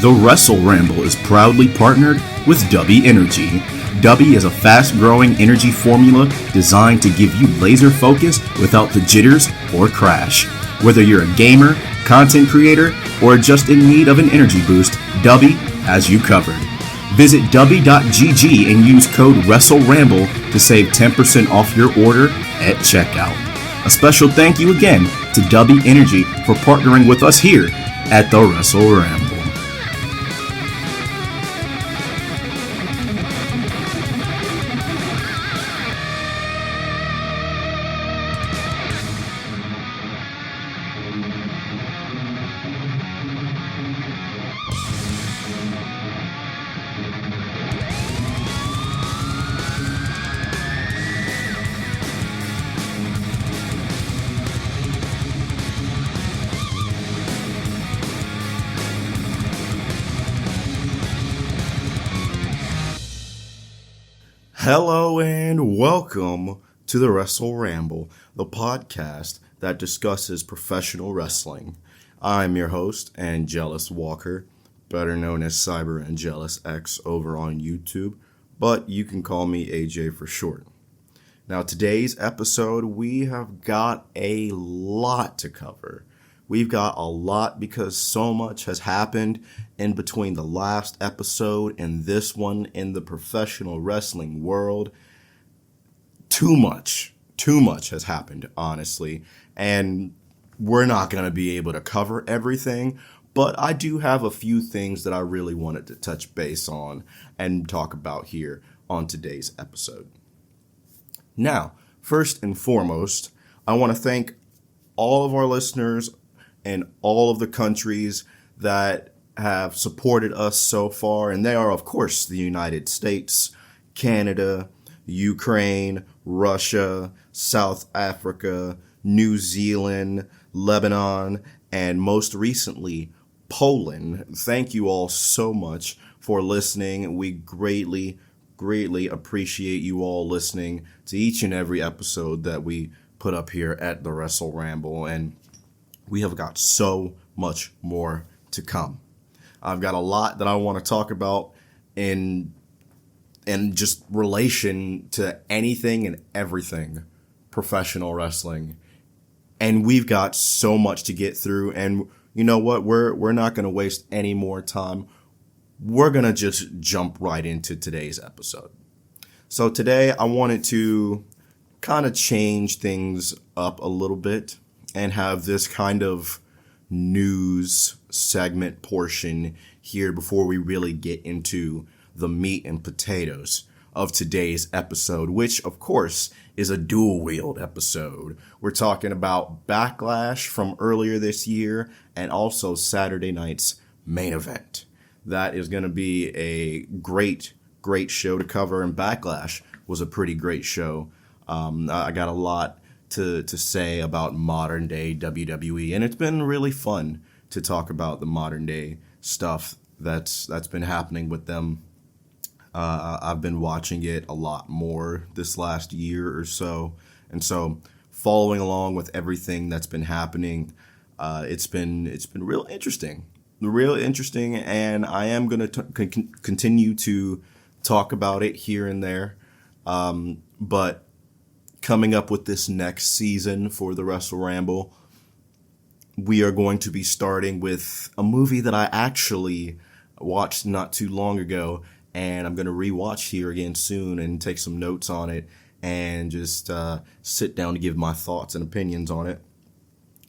The Wrestle Ramble is proudly partnered with WIELD Energy. WIELD is a fast-growing energy formula designed to give you laser focus without the jitters or crash. Whether you're a gamer, content creator, or just in need of an energy boost, WIELD has you covered. Visit WIELD.gg and use code WrestleRamble to save 10% off your order at checkout. A special thank you again to WIELD Energy for partnering with us here at the Wrestle Ramble. Hello and welcome to the Wrestle Ramble, the podcast that discusses professional wrestling. I'm your host, Angelus Walker, better known as Cyber Angelus X over on YouTube, but you can call me AJ for short. Now, today's episode, we have got a lot to cover. We've got a lot because so much has happened in between the last episode and this one in the professional wrestling world. Too much has happened, honestly, and we're not going to be able to cover everything, but I do have a few things that I really wanted to touch base on and talk about here on today's episode. Now, first and foremost, I want to thank all of our listeners in all of the countries that have supported us so far, and they are, of course, the United States, Canada, Ukraine, Russia, South Africa, New Zealand, Lebanon, and most recently, Poland. Thank you all so much for listening. We greatly appreciate you all listening to each and every episode that we put up here at the Wrestle Ramble, and we have got so much more to come. I've got a lot that I want to talk about in just relation to anything and everything professional wrestling. And we've got so much to get through. And you know what? We're not going to waste any more time. We're going to just jump right into today's episode. So today I wanted to kind of change things up a little bit and have this kind of news segment portion here before we really get into the meat and potatoes of today's episode, which of course is a dual wield episode. We're talking about Backlash from earlier this year and also Saturday night's main event. That is going to be a great show to cover, and Backlash was a pretty great show. I got a lot to say about modern day WWE, and it's been really fun to talk about the modern day stuff that's been happening with them. I've been watching it a lot more this last year or so, and so following along with everything that's been happening, it's been real interesting, and I am going to continue to talk about it here and there, but coming up with this next season for the Wrestle Ramble, we are going to be starting with a movie that I actually watched not too long ago, and I'm going to rewatch here again soon and take some notes on it and just sit down to give my thoughts and opinions on it.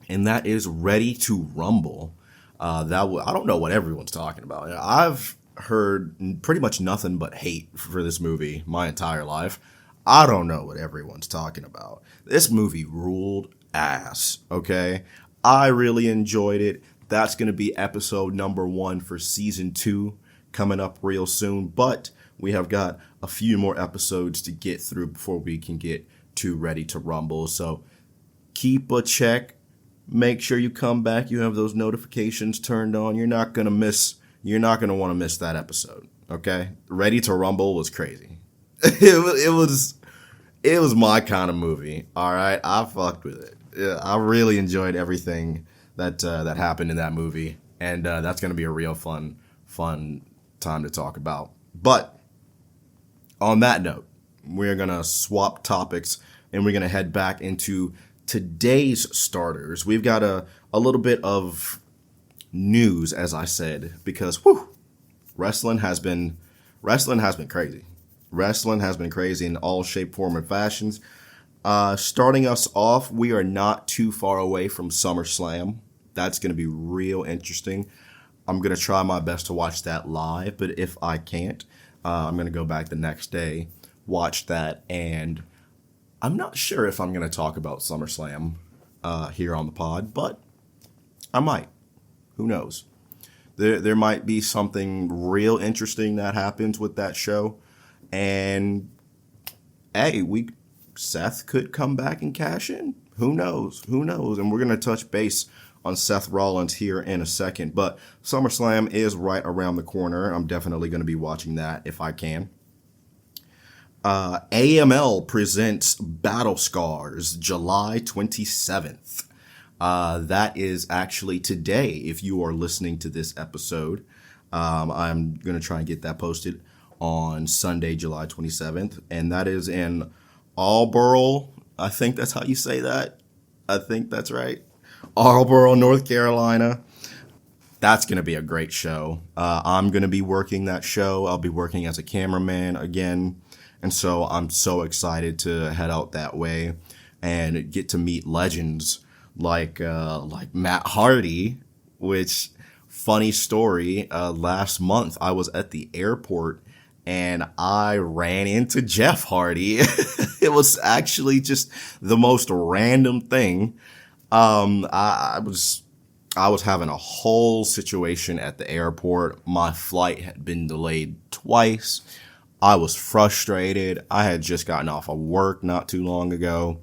And that is Ready to Rumble. I don't know what everyone's talking about. I've heard pretty much nothing but hate for this movie my entire life. I don't know what everyone's talking about. This movie ruled ass, okay? I really enjoyed it. That's going to be episode number 1 for season 2 coming up real soon. But we have got a few more episodes to get through before we can get to Ready to Rumble. So keep a check. Make sure you come back. You have those notifications turned on. You're not going to want to miss that episode, okay? Ready to Rumble was crazy. It was my kind of movie. All right, I fucked with it. Yeah, I really enjoyed everything that happened in that movie, and that's gonna be a real fun fun time to talk about. But on that note, we're going to swap topics and we're going to head back into today's starters. We've got a little bit of news, as I said, because wrestling has been crazy. Wrestling has been crazy in all shape, form, and fashions. Starting us off, we are not too far away from SummerSlam. That's going to be real interesting. I'm going to try my best to watch that live, but if I can't, I'm going to go back the next day, watch that, and I'm not sure if I'm going to talk about SummerSlam here on the pod, but I might. Who knows? There might be something real interesting that happens with that show, and hey, Seth could come back and cash in. Who knows? And we're going to touch base on Seth Rollins here in a second. But SummerSlam is right around the corner. I'm definitely going to be watching that if I can. AML presents Battle Scars July 27th. That is actually today if you are listening to this episode. I'm going to try and get that posted on Sunday, July 27th. And that is in Alborough. I think that's how you say that. I think that's right. Alborough, North Carolina. That's going to be a great show. I'm going to be working that show. I'll be working as a cameraman again. And so I'm so excited to head out that way and get to meet legends like Matt Hardy, which, funny story, last month I was at the airport and I ran into Jeff Hardy. It was actually just the most random thing. I was having a whole situation at the airport. My flight had been delayed twice. I was frustrated. I had just gotten off of work not too long ago.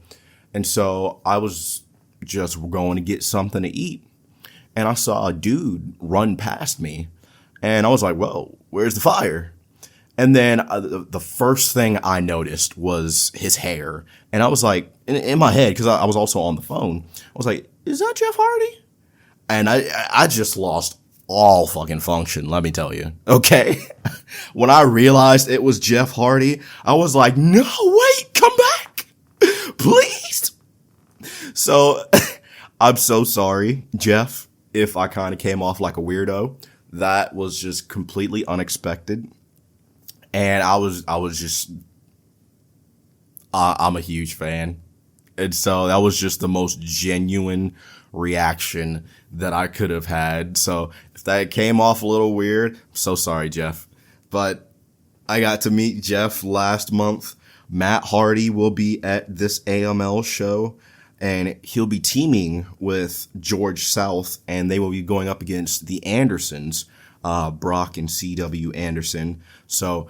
And so I was just going to get something to eat. And I saw a dude run past me. And I was like, whoa, where's the fire? And then the first thing I noticed was his hair. And I was like, in my head, because I was also on the phone, I was like, is that Jeff Hardy? And I just lost all fucking function, let me tell you. Okay? When I realized it was Jeff Hardy, I was like, no, wait, come back. Please. So I'm so sorry, Jeff, if I kind of came off like a weirdo. That was just completely unexpected. And I'm a huge fan. And so that was just the most genuine reaction that I could have had. So if that came off a little weird, I'm so sorry, Jeff. But I got to meet Jeff last month. Matt Hardy will be at this AML show, and he'll be teaming with George South, and they will be going up against the Andersons, Brock and C.W. Anderson. So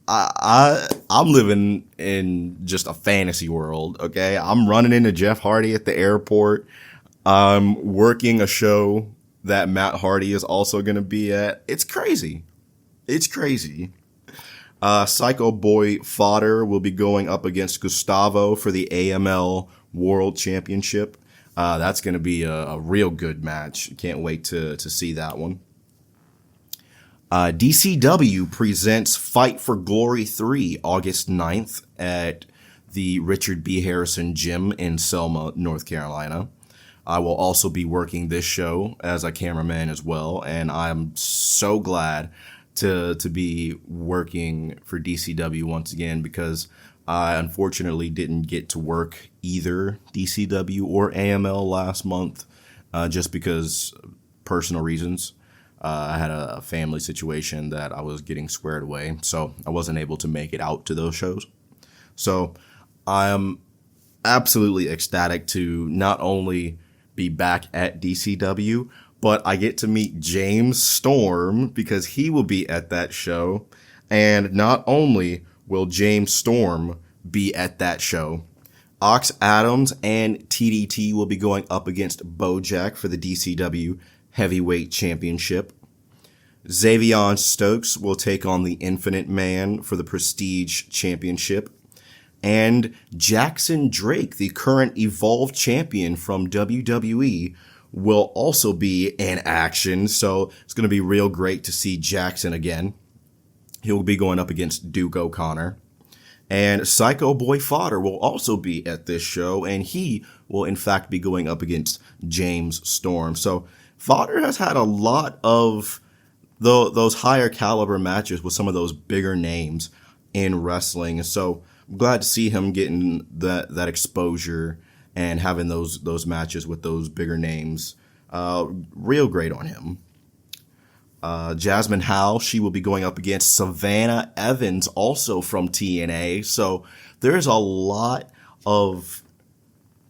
I'm living in just a fantasy world, okay? I'm running into Jeff Hardy at the airport. I'm working a show that Matt Hardy is also going to be at. It's crazy. Psycho Boy Fodder will be going up against Gustavo for the AML World Championship. That's going to be a real good match. Can't wait to see that one. DCW presents Fight for Glory 3 August 9th at the Richard B. Harrison Gym in Selma, North Carolina. I will also be working this show as a cameraman as well, and I'm so glad to be working for DCW once again, because I unfortunately didn't get to work either DCW or AML last month, just because personal reasons. I had a family situation that I was getting squared away, so I wasn't able to make it out to those shows. So I am absolutely ecstatic to not only be back at DCW, but I get to meet James Storm because he will be at that show. And not only will James Storm be at that show, Ox Adams and TDT will be going up against Bojack for the DCW Heavyweight Championship. Xavier Stokes will take on the Infinite Man for the Prestige Championship. And Jackson Drake, the current Evolve champion from WWE, will also be in action. So it's going to be real great to see Jackson again. He'll be going up against Duke O'Connor. And Psycho Boy Fodder will also be at this show, and he will in fact be going up against James Storm. So Fodder has had a lot of those higher caliber matches with some of those bigger names in wrestling. So I'm glad to see him getting that exposure and having those matches with those bigger names. Real great on him. Jasmine Howe, she will be going up against Savannah Evans, also from TNA. So there's a lot of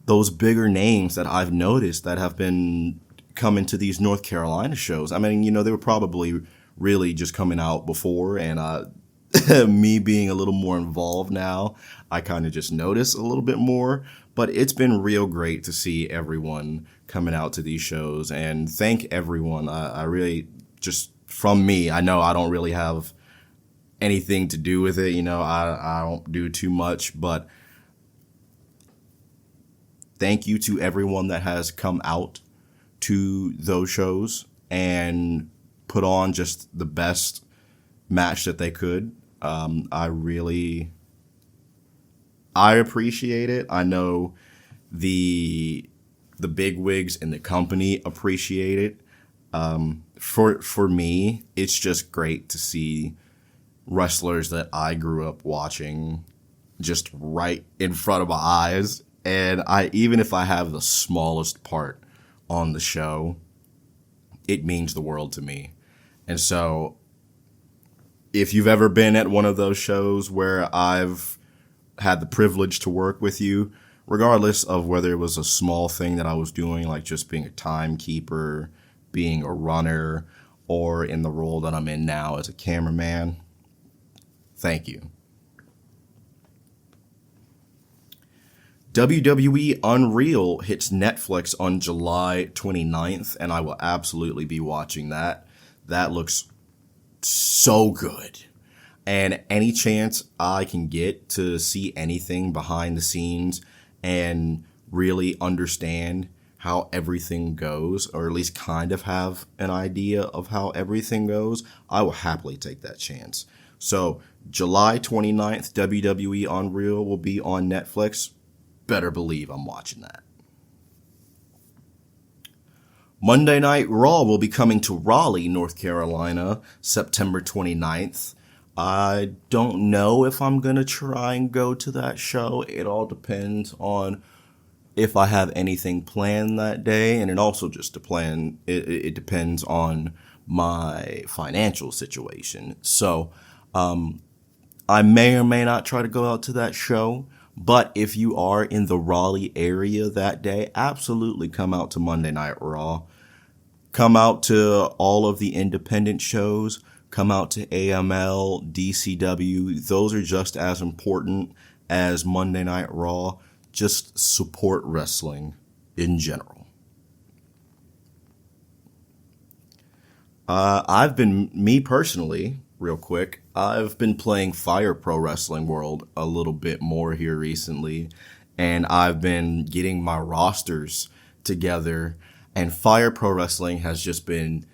those bigger names that I've noticed that have been coming to these North Carolina shows. I mean, they were probably really just coming out before, and me being a little more involved now, I kind of just notice a little bit more. But it's been real great to see everyone coming out to these shows, and thank everyone. I really, just from me, I know I don't really have anything to do with it. I don't do too much, but thank you to everyone that has come out to those shows and put on just the best match that they could. I appreciate it. I know the big wigs in the company appreciate it. For me, it's just great to see wrestlers that I grew up watching just right in front of my eyes. And even if I have the smallest part on the show, it means the world to me. And so if you've ever been at one of those shows where I've had the privilege to work with you, regardless of whether it was a small thing that I was doing, like just being a timekeeper, being a runner, or in the role that I'm in now as a cameraman, thank you. WWE Unreal hits Netflix on July 29th, and I will absolutely be watching that. That looks so good. And any chance I can get to see anything behind the scenes and really understand how everything goes, or at least kind of have an idea of how everything goes, I will happily take that chance. So July 29th, WWE Unreal will be on Netflix. Better believe I'm watching that. Monday Night Raw will be coming to Raleigh, North Carolina, September 29th. I don't know if I'm going to try and go to that show. It all depends on if I have anything planned that day, and it also just it depends on my financial situation. So I may or may not try to go out to that show, but if you are in the Raleigh area that day, absolutely come out to Monday Night Raw. Come out to all of the independent shows. Come out to AML, DCW. Those are just as important as Monday Night Raw. Just support wrestling in general. I've been playing Fire Pro Wrestling World a little bit more here recently, and I've been getting my rosters together, and Fire Pro Wrestling has just been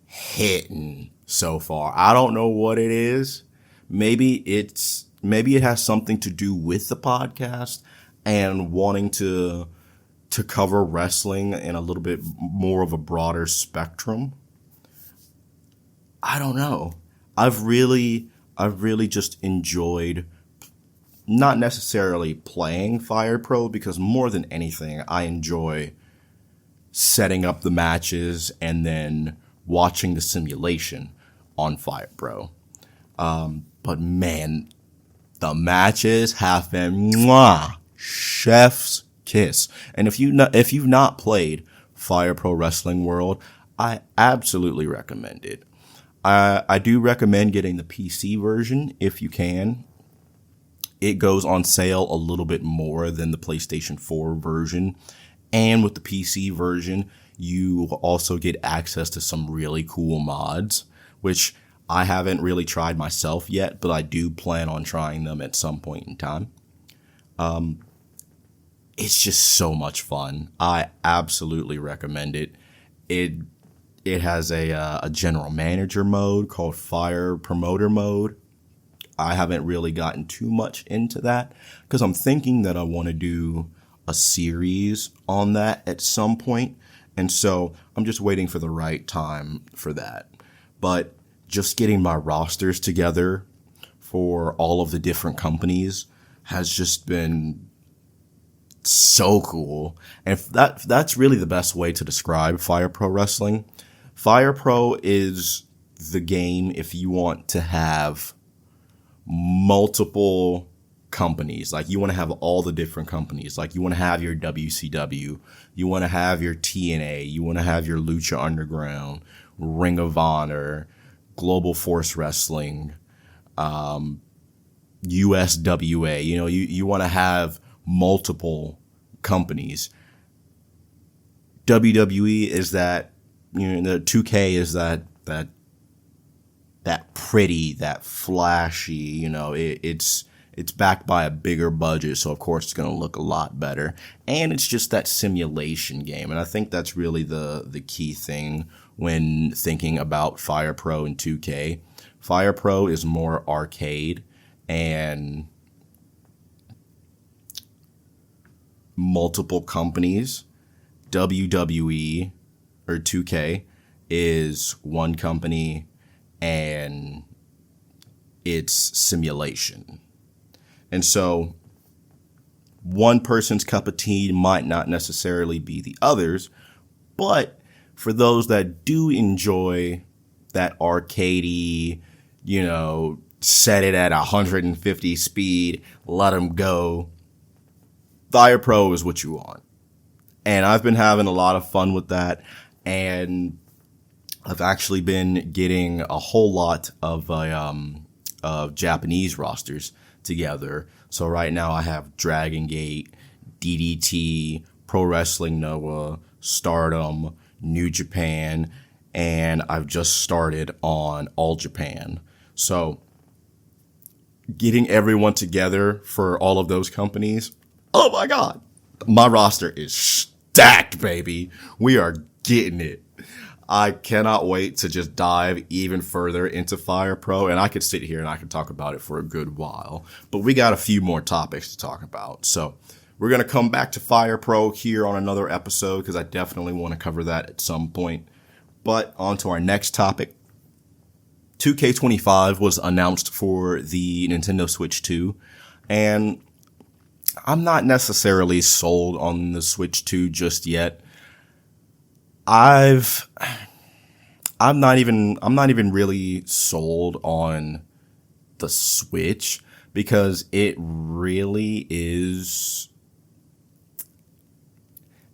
hitting so far. I don't know what it is. Maybe it has something to do with the podcast and wanting to cover wrestling in a little bit more of a broader spectrum. I don't know. I've really just enjoyed not necessarily playing Fire Pro, because more than anything, I enjoy setting up the matches and then watching the simulation on Fire Pro. But man, the matches have been chef's kiss. And if you've not played Fire Pro Wrestling World, I absolutely recommend it. I do recommend getting the PC version if you can. It goes on sale a little bit more than the PlayStation 4 version. And with the PC version, you also get access to some really cool mods, which I haven't really tried myself yet, but I do plan on trying them at some point in time. it's just so much fun. I absolutely recommend it. It has a general manager mode called Fire Promoter mode. I haven't really gotten too much into that because I'm thinking that I want to do a series on that at some point. And so I'm just waiting for the right time for that. But just getting my rosters together for all of the different companies has just been so cool. And that's really the best way to describe Fire Pro Wrestling. Fire Pro is the game if you want to have multiple companies. Like, you want to have all the different companies. Like, you want to have your WCW, you want to have your TNA, you want to have your Lucha Underground, Ring of Honor, Global Force Wrestling, USWA. You want to have multiple companies. WWE is that, the 2K is that pretty, that flashy, it's backed by a bigger budget, so of course it's going to look a lot better. And it's just that simulation game, and I think that's really the key thing when thinking about Fire Pro and 2K. Fire Pro is more arcade and multiple companies. WWE or 2K is one company and it's simulation. And so one person's cup of tea might not necessarily be the other's, but for those that do enjoy that arcadey, set it at 150 speed, let them go, Fire Pro is what you want. And I've been having a lot of fun with that, and I've actually been getting a whole lot of Japanese rosters together. So right now I have Dragon Gate, DDT, Pro Wrestling Noah, Stardom, New Japan, and I've just started on All Japan. So getting everyone together for all of those companies, oh my God, my roster is stacked, baby. We are getting it. I cannot wait to just dive even further into Fire Pro, and I could sit here and I could talk about it for a good while, but we got a few more topics to talk about. So we're going to come back to Fire Pro here on another episode because I definitely want to cover that at some point. But on to our next topic. 2K25 was announced for the Nintendo Switch 2, and I'm not necessarily sold on the Switch 2 just yet. I'm not even really sold on the Switch because it really is.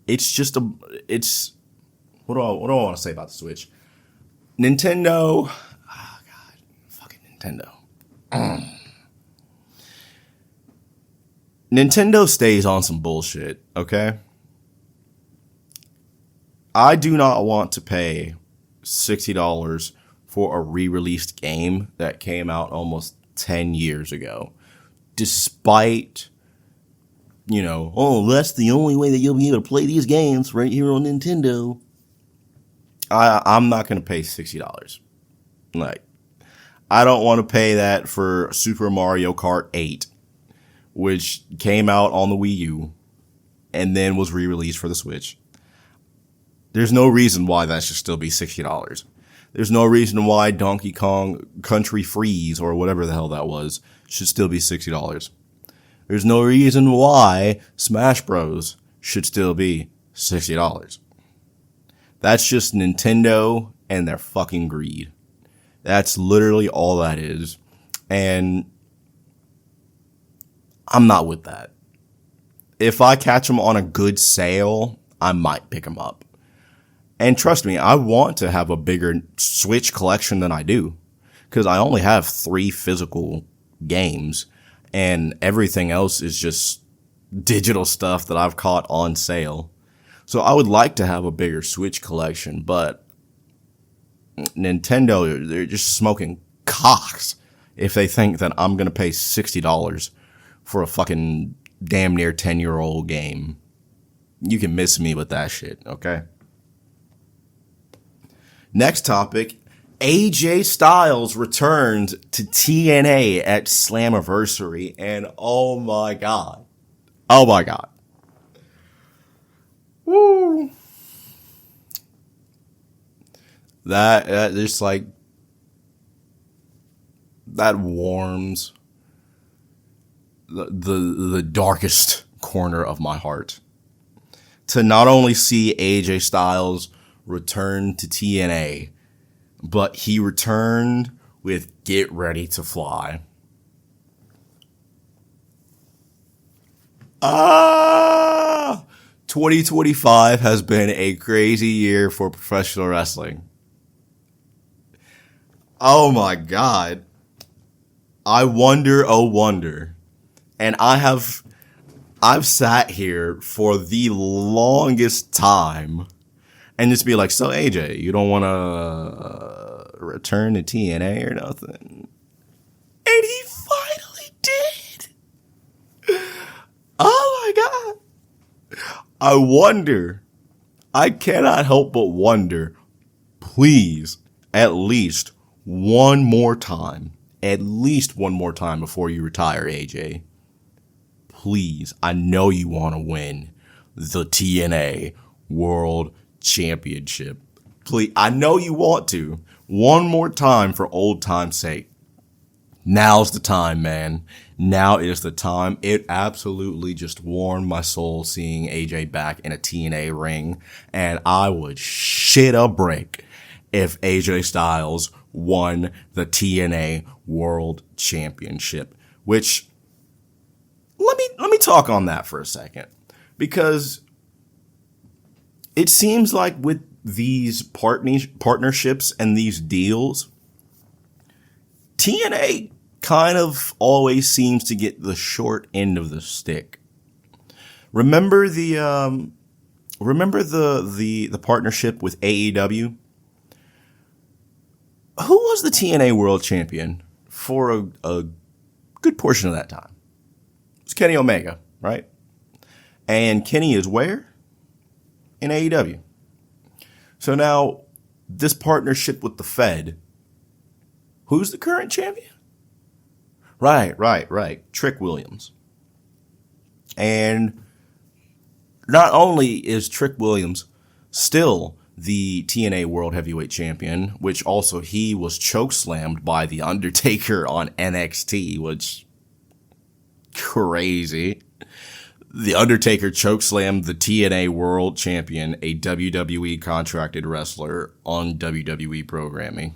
It's what do I want to say about the Switch? Nintendo. Oh God, fucking Nintendo. Nintendo stays on some bullshit, okay? I do not want to pay $60 for a re-released game that came out almost 10 years ago. Despite, that's the only way that you'll be able to play these games right here on Nintendo. I'm not going to pay $60. Like, I don't want to pay that for Super Mario Kart 8, which came out on the Wii U and then was re-released for the Switch. There's no reason why that should still be $60. There's no reason why Donkey Kong Country Freeze or whatever the hell that was should still be $60. There's no reason why Smash Bros should still be $60. That's just Nintendo and their fucking greed. That's literally all that is. And I'm not with that. If I catch them on a good sale, I might pick them up. And trust me, I want to have a bigger Switch collection than I do, because I only have 3 physical games and everything else is just digital stuff that I've caught on sale. So I would like to have a bigger Switch collection, but Nintendo, they're just smoking cocks if they think that I'm going to pay $60 for a fucking damn near 10-year-old game. You can miss me with that shit, okay? Next topic, AJ Styles returned to TNA at Slammiversary, and oh my god. Woo. That just like, that warms the darkest corner of my heart. To not only see AJ Styles return to TNA, but he returned with Get Ready to Fly. 2025 has been a crazy year for professional wrestling. Oh my god. I wonder, oh wonder. And I've sat here for the longest time and just be like, so AJ, you don't want to return to TNA or nothing? And he finally did. Oh my god. I wonder, I cannot help but wonder, please, at least one more time before you retire, AJ. Please, I know you want to win the TNA World Championship. Please, I know you want to. One more time for old time's sake. Now's the time, man. Now is the time. It absolutely just warmed my soul seeing AJ back in a TNA ring, and I would shit a brick if AJ Styles won the TNA World Championship. Which, let me talk on that for a second, because it seems like with these partnerships and these deals, TNA kind of always seems to get the short end of the stick. Remember the partnership with AEW? Who was the TNA World Champion for a good portion of that time? It was Kenny Omega, right? And Kenny is where? In AEW. So now, this partnership with the Fed, who's the current champion? Right. Trick Williams. And not only is Trick Williams still the TNA World Heavyweight Champion, which also he was chokeslammed by The Undertaker on NXT, which crazy. The Undertaker chokeslammed the TNA World Champion, a WWE contracted wrestler, on WWE programming.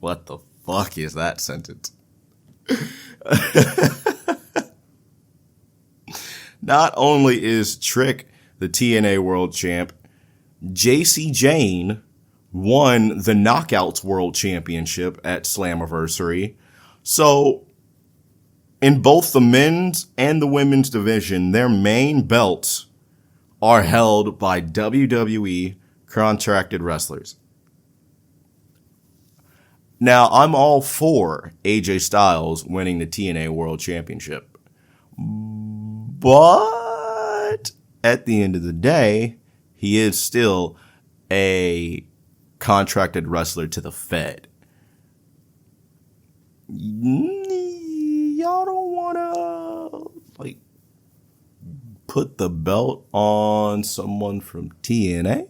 What the fuck is that sentence? Not only is Trick the TNA World Champ, JC Jane won the Knockouts World Championship at Slammiversary. So, in both the men's and the women's division, their main belts are held by WWE contracted wrestlers. Now, I'm all for AJ Styles winning the TNA World Championship. But at the end of the day, he is still a contracted wrestler to the Fed. Y'all don't want to, like, put the belt on someone from TNA?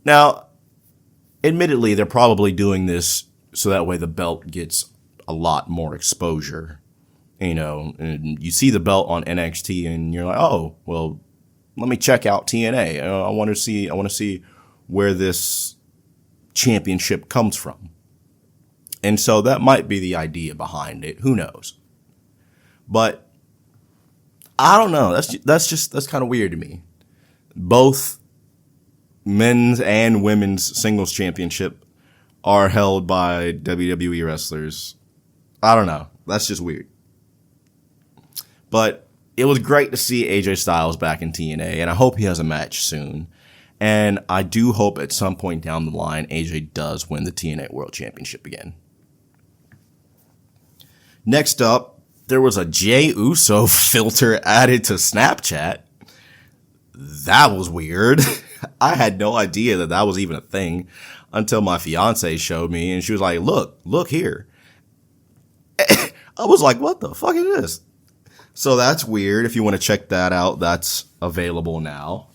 Now, admittedly, they're probably doing this so that way the belt gets a lot more exposure. You know, and you see the belt on NXT and you're like, oh, well, let me check out TNA. I want to see where this championship comes from. And so that might be the idea behind it. Who knows? But I don't know. That's kind of weird to me. Both men's and women's singles championship are held by WWE wrestlers. I don't know. That's just weird. But it was great to see AJ Styles back in TNA, and I hope he has a match soon. And I do hope at some point down the line, AJ does win the TNA World Championship again. Next up, There was a Jey Uso filter added to Snapchat. That was weird. I had no idea that was even a thing until my fiance showed me, and she was like, look here. I was like, what the fuck is this? So that's weird. If you want to check that out, that's available now.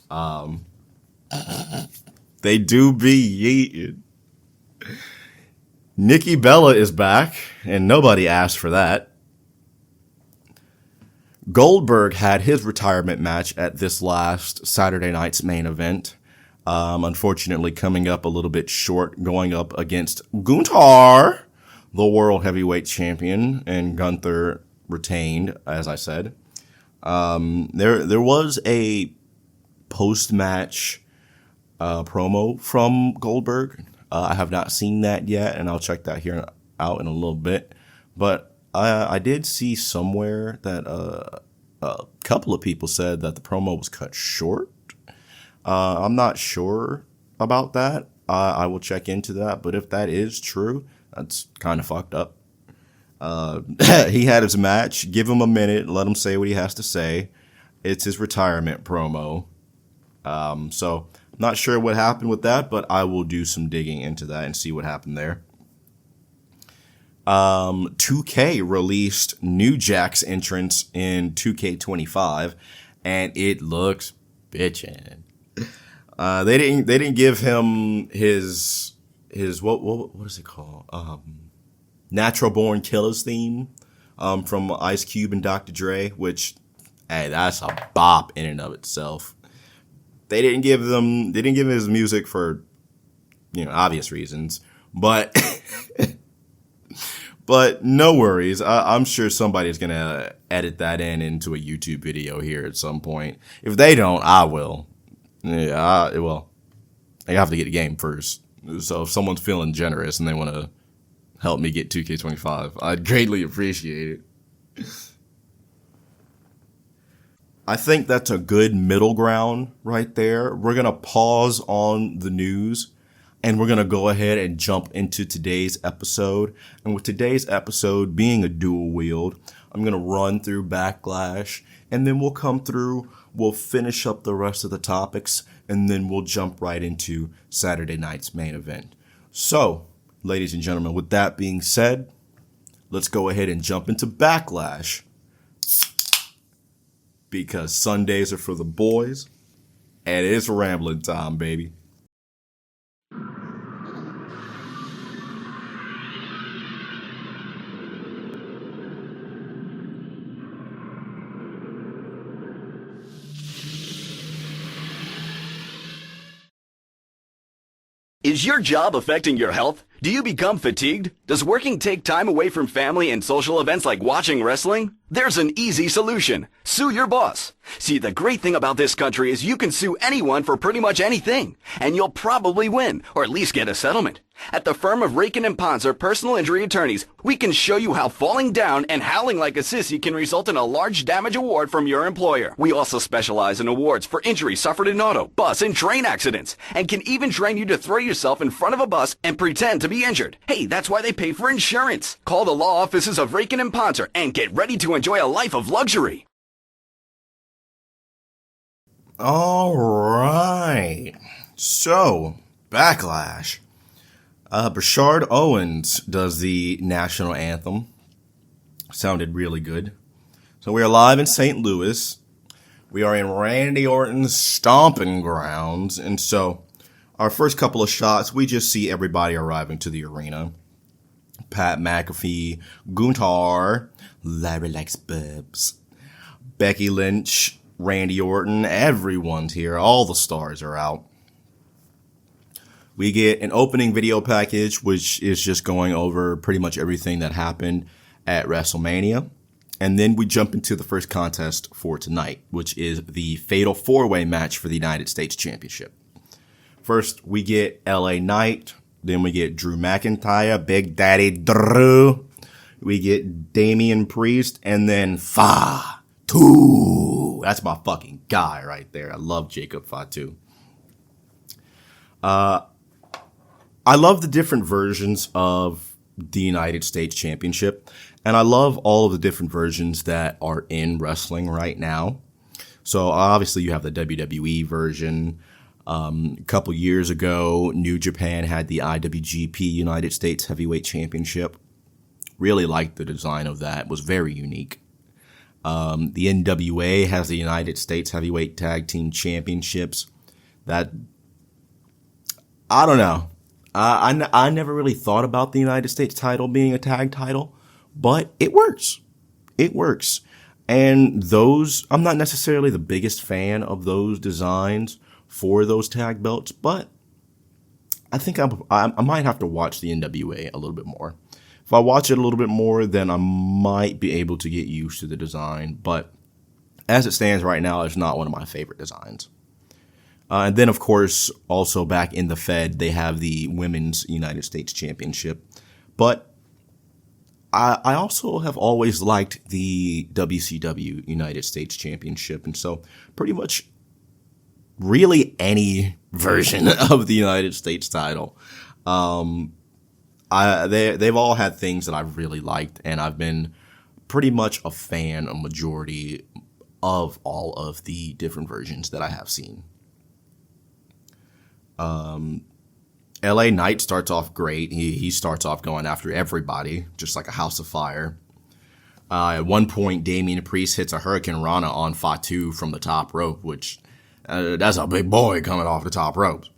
They do be yeeted. Nikki Bella is back, and nobody asked for that. Goldberg had his retirement match at this last Saturday night's main event. Unfortunately, coming up a little bit short, going up against Gunther, the World Heavyweight Champion, and Gunther retained, as I said. There was a post-match promo from Goldberg. I have not seen that yet, and I'll check that here out in a little bit. But I did see somewhere that a couple of people said that the promo was cut short. I'm not sure about that. I will check into that. But if that is true, that's kind of fucked up. He had his match. Give him a minute. Let him say what he has to say. It's his retirement promo. So I'm not sure what happened with that, but I will do some digging into that and see what happened there. 2K released New Jack's entrance in 2K25, and it looks bitchin'. They didn't give him his what is it called? Natural Born Killers theme from Ice Cube and Dr. Dre, which, hey, that's a bop in and of itself. They didn't give him his music for, obvious reasons, but but no worries. I'm sure somebody's gonna edit that into a YouTube video here at some point. If they don't, I will. Yeah, I have to get a game first. So if someone's feeling generous and they want to help me get 2K25, I'd greatly appreciate it. I think that's a good middle ground right there. We're going to pause on the news and we're going to go ahead and jump into today's episode. And with today's episode being a dual wield, I'm going to run through Backlash, and then we'll come through, we'll finish up the rest of the topics, and then we'll jump right into Saturday night's main event. So, ladies and gentlemen, with that being said, let's go ahead and jump into Backlash. Because Sundays are for the boys, and it's rambling time, baby. Is your job affecting your health? Do you become fatigued? Does working take time away from family and social events like watching wrestling? There's an easy solution. Sue your boss. See, the great thing about this country is you can sue anyone for pretty much anything, and you'll probably win, or at least get a settlement. At the firm of Rakin & Ponzer Personal Injury Attorneys, we can show you how falling down and howling like a sissy can result in a large damage award from your employer. We also specialize in awards for injuries suffered in auto, bus, and train accidents, and can even train you to throw yourself in front of a bus and pretend to be injured. Hey, that's why they pay for insurance. Call the law offices of Rakin & Ponzer and get ready to enjoy a life of luxury. All right. So, Backlash. Bashard Owens does the national anthem. Sounded really good. So we are live in St. Louis. We are in Randy Orton's stomping grounds. And so our first couple of shots, we just see everybody arriving to the arena. Pat McAfee, Gunther, Larry likes bubs, Becky Lynch, Randy Orton, everyone's here. All the stars are out. We get an opening video package, which is just going over pretty much everything that happened at WrestleMania. And then we jump into the first contest for tonight, which is the Fatal 4-Way match for the United States Championship. First, we get LA Knight. Then we get Drew McIntyre, Big Daddy Drew. We get Damian Priest, and then Fatu. That's my fucking guy right there. I love Jacob Fatu. I love the different versions of the United States Championship. And I love all of the different versions that are in wrestling right now. So obviously you have the WWE version. A couple years ago, New Japan had the IWGP United States Heavyweight Championship. Really liked the design of that. It was very unique. The NWA has the United States Heavyweight Tag Team Championships. That, I don't know. I never really thought about the United States title being a tag title, but it works. It works. And those, I'm not necessarily the biggest fan of those designs for those tag belts, but I think I might have to watch the NWA a little bit more. If I watch it a little bit more, then I might be able to get used to the design. But as it stands right now, it's not one of my favorite designs. And then, of course, also back in the Fed, they have the Women's United States Championship. But I also have always liked the WCW United States Championship. And so pretty much really any version of the United States title. They've all had things that I've really liked, and I've been pretty much a fan, a majority of all of the different versions that I have seen. LA Knight starts off great. He starts off going after everybody, just like a house of fire. At one point, Damian Priest hits a Hurricane Rana on Fatu from the top rope, which that's a big boy coming off the top ropes.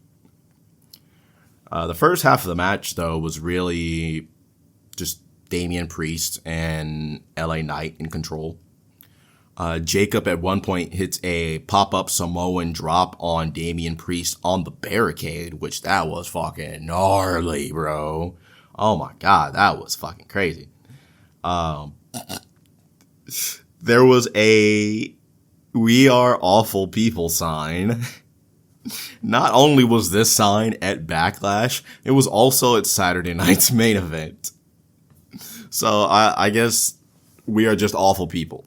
The first half of the match, though, was really just Damian Priest and LA Knight in control. Jacob at one point hits a pop-up Samoan drop on Damian Priest on the barricade, which that was fucking gnarly, bro. Oh my god, that was fucking crazy. There was a "We Are Awful People" sign. Not only was this sign at Backlash, it was also at Saturday night's main event. So I guess we are just awful people.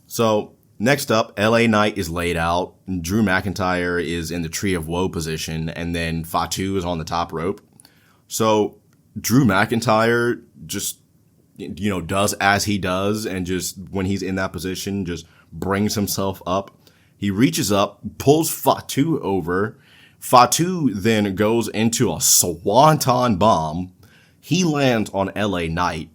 So next up, LA Knight is laid out. Drew McIntyre is in the Tree of Woe position, and then Fatu is on the top rope. So Drew McIntyre just, does as he does, and just when he's in that position, just brings himself up. He reaches up, pulls Fatu over. Fatu then goes into a Swanton bomb. He lands on LA Knight.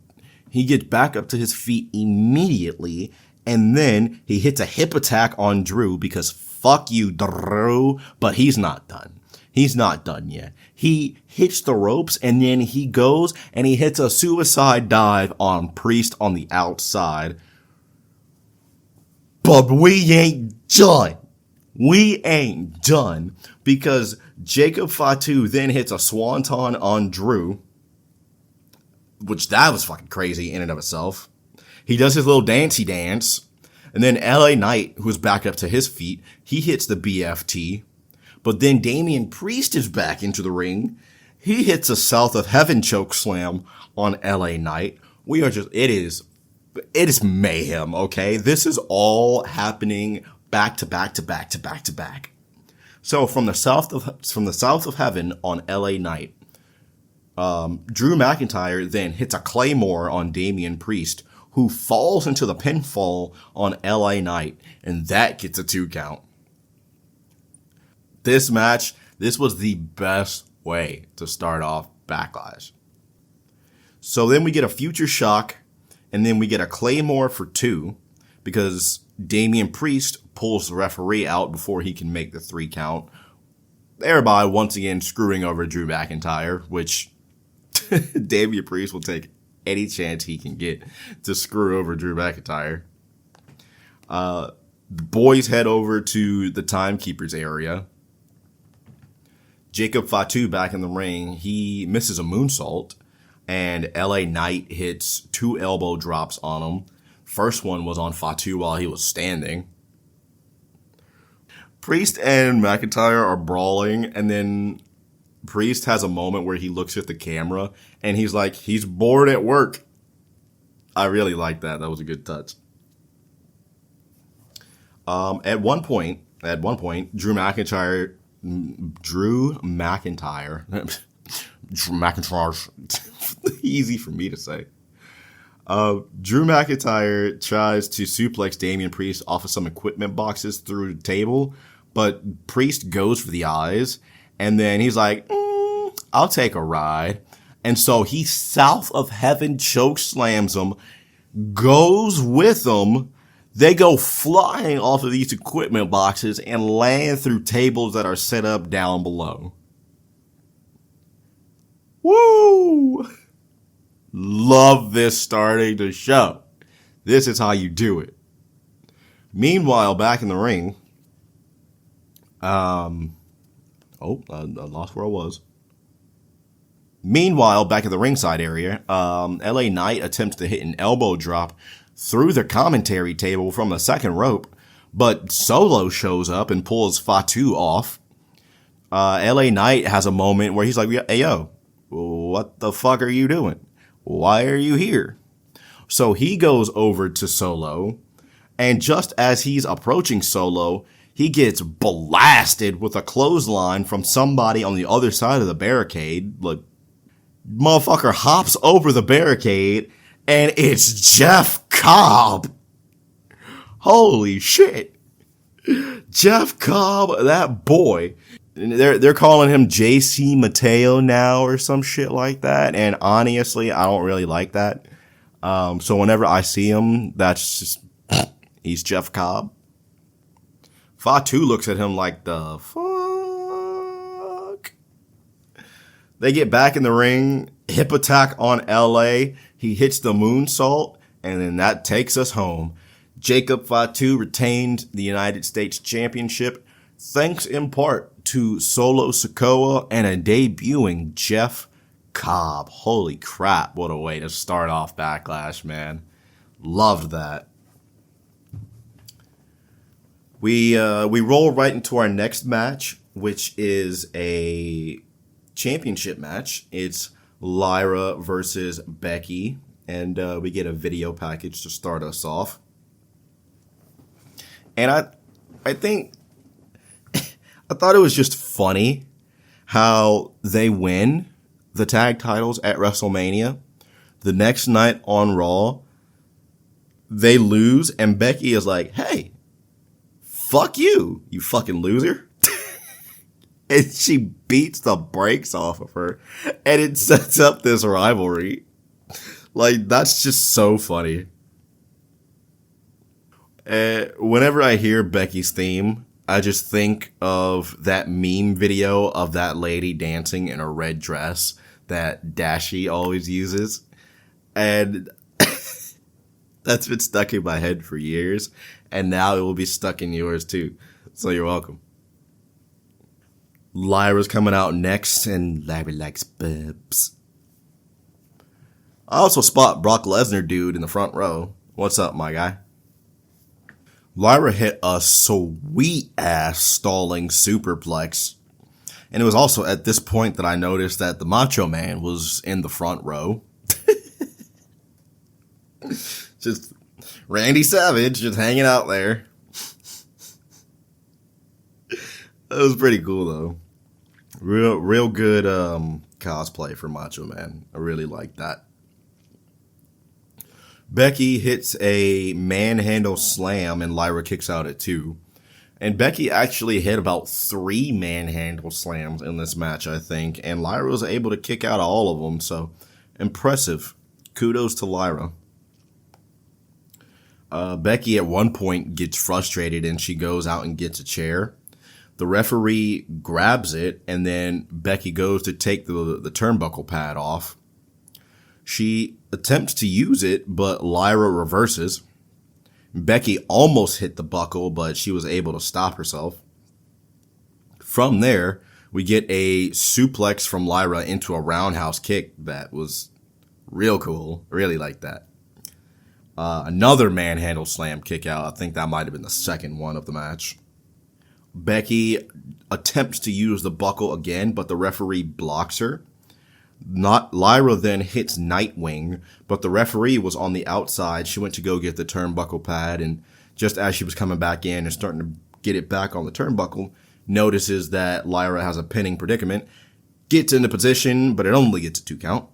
He gets back up to his feet immediately, and then he hits a hip attack on Drew because fuck you, Drew. But he's not done. He's not done yet. He hits the ropes, and then he goes and he hits a suicide dive on Priest on the outside. But we ain't done. We ain't done, because Jacob Fatu then hits a swanton on Drew, which that was fucking crazy in and of itself. He does his little dancey dance, and then LA Knight, who's back up to his feet, he hits the BFT. But then Damian Priest is back into the ring. He hits a South of Heaven choke slam on LA Knight. It is mayhem, okay? This is all happening back to back to back to back to back. So from the South of Heaven on LA Knight, Drew McIntyre then hits a Claymore on Damian Priest, who falls into the pinfall on LA Knight, and that gets a 2 count. This match, this was the best way to start off Backlash. So then we get a Future Shock, and then we get a Claymore for 2, because Damian Priest pulls the referee out before he can make the 3 count, thereby once again screwing over Drew McIntyre, which Damian Priest will take any chance he can get to screw over Drew McIntyre. The boys head over to the Timekeepers area. Jacob Fatu back in the ring. He misses a moonsault, and LA Knight hits 2 elbow drops on him. First one was on Fatu while he was standing. Priest and McIntyre are brawling, and then Priest has a moment where he looks at the camera, and he's like, he's bored at work. I really like that. That was a good touch. At one point, Drew McIntyre Drew McIntyre. Easy for me to say. Drew McIntyre tries to suplex Damian Priest off of some equipment boxes through the table, but Priest goes for the eyes, and then he's like, I'll take a ride. And so he south of heaven choke slams him, goes with him. They go flying off of these equipment boxes and land through tables that are set up down below. Woo! Love this starting the show. This is how you do it. Meanwhile, back in the ring, I lost where I was. Meanwhile, back at the ringside area, LA Knight attempts to hit an elbow drop through the commentary table from the second rope, but Solo shows up and pulls Fatu off. LA Knight has a moment where he's like, hey, yo, what the fuck are you doing? Why are you here? So he goes over to Solo, and just as he's approaching Solo, he gets blasted with a clothesline from somebody on the other side of the barricade. Like, motherfucker hops over the barricade, and it's Jeff Cobb. Holy shit. Jeff Cobb, that boy. They're calling him JC Mateo now or some shit like that. And honestly, I don't really like that. So whenever I see him, that's just, he's Jeff Cobb. Fatu looks at him like, the fuck? They get back in the ring, hip attack on LA. He hits the moonsault, and then that takes us home. Jacob Fatu retained the United States Championship, thanks in part to Solo Sikoa and a debuting Jeff Cobb. Holy crap, what a way to start off Backlash, man. Loved that. We roll right into our next match, which is a championship match. It's Lyra versus Becky, and we get a video package to start us off. And I think I thought it was just funny how they win the tag titles at WrestleMania. The next night on Raw, they lose, and Becky is like, hey, fuck you, you fucking loser. And she beats the brakes off of her, and it sets up this rivalry. Like, that's just so funny. Whenever I hear Becky's theme, I just think of that meme video of that lady dancing in a red dress that Dashi always uses. And that's been stuck in my head for years. And now it will be stuck in yours too. So you're welcome. Lyra's coming out next, and Lyra likes bubs. I also spot Brock Lesnar dude in the front row. What's up, my guy? Lyra hit a sweet-ass stalling superplex. And it was also at this point that I noticed that the Macho Man was in the front row. Just Randy Savage just hanging out there. That was pretty cool, though. Real good cosplay for Macho Man. I really like that. Becky hits a manhandle slam, and Lyra kicks out at 2. And Becky actually hit about 3 manhandle slams in this match, I think. And Lyra was able to kick out all of them, so impressive. Kudos to Lyra. Becky at one point gets frustrated, and she goes out and gets a chair. The referee grabs it, and then Becky goes to take the turnbuckle pad off. She attempts to use it, but Lyra reverses. Becky almost hit the buckle, but she was able to stop herself. From there, we get a suplex from Lyra into a roundhouse kick that was real cool. Really like that. Another manhandle slam kick out. I think that might have been the second one of the match. Becky attempts to use the buckle again, but the referee blocks her. Lyra then hits Nightwing, but the referee was on the outside. She went to go get the turnbuckle pad, and just as she was coming back in and starting to get it back on the turnbuckle, notices that Lyra has a pinning predicament, gets into position, but it only gets a 2 count.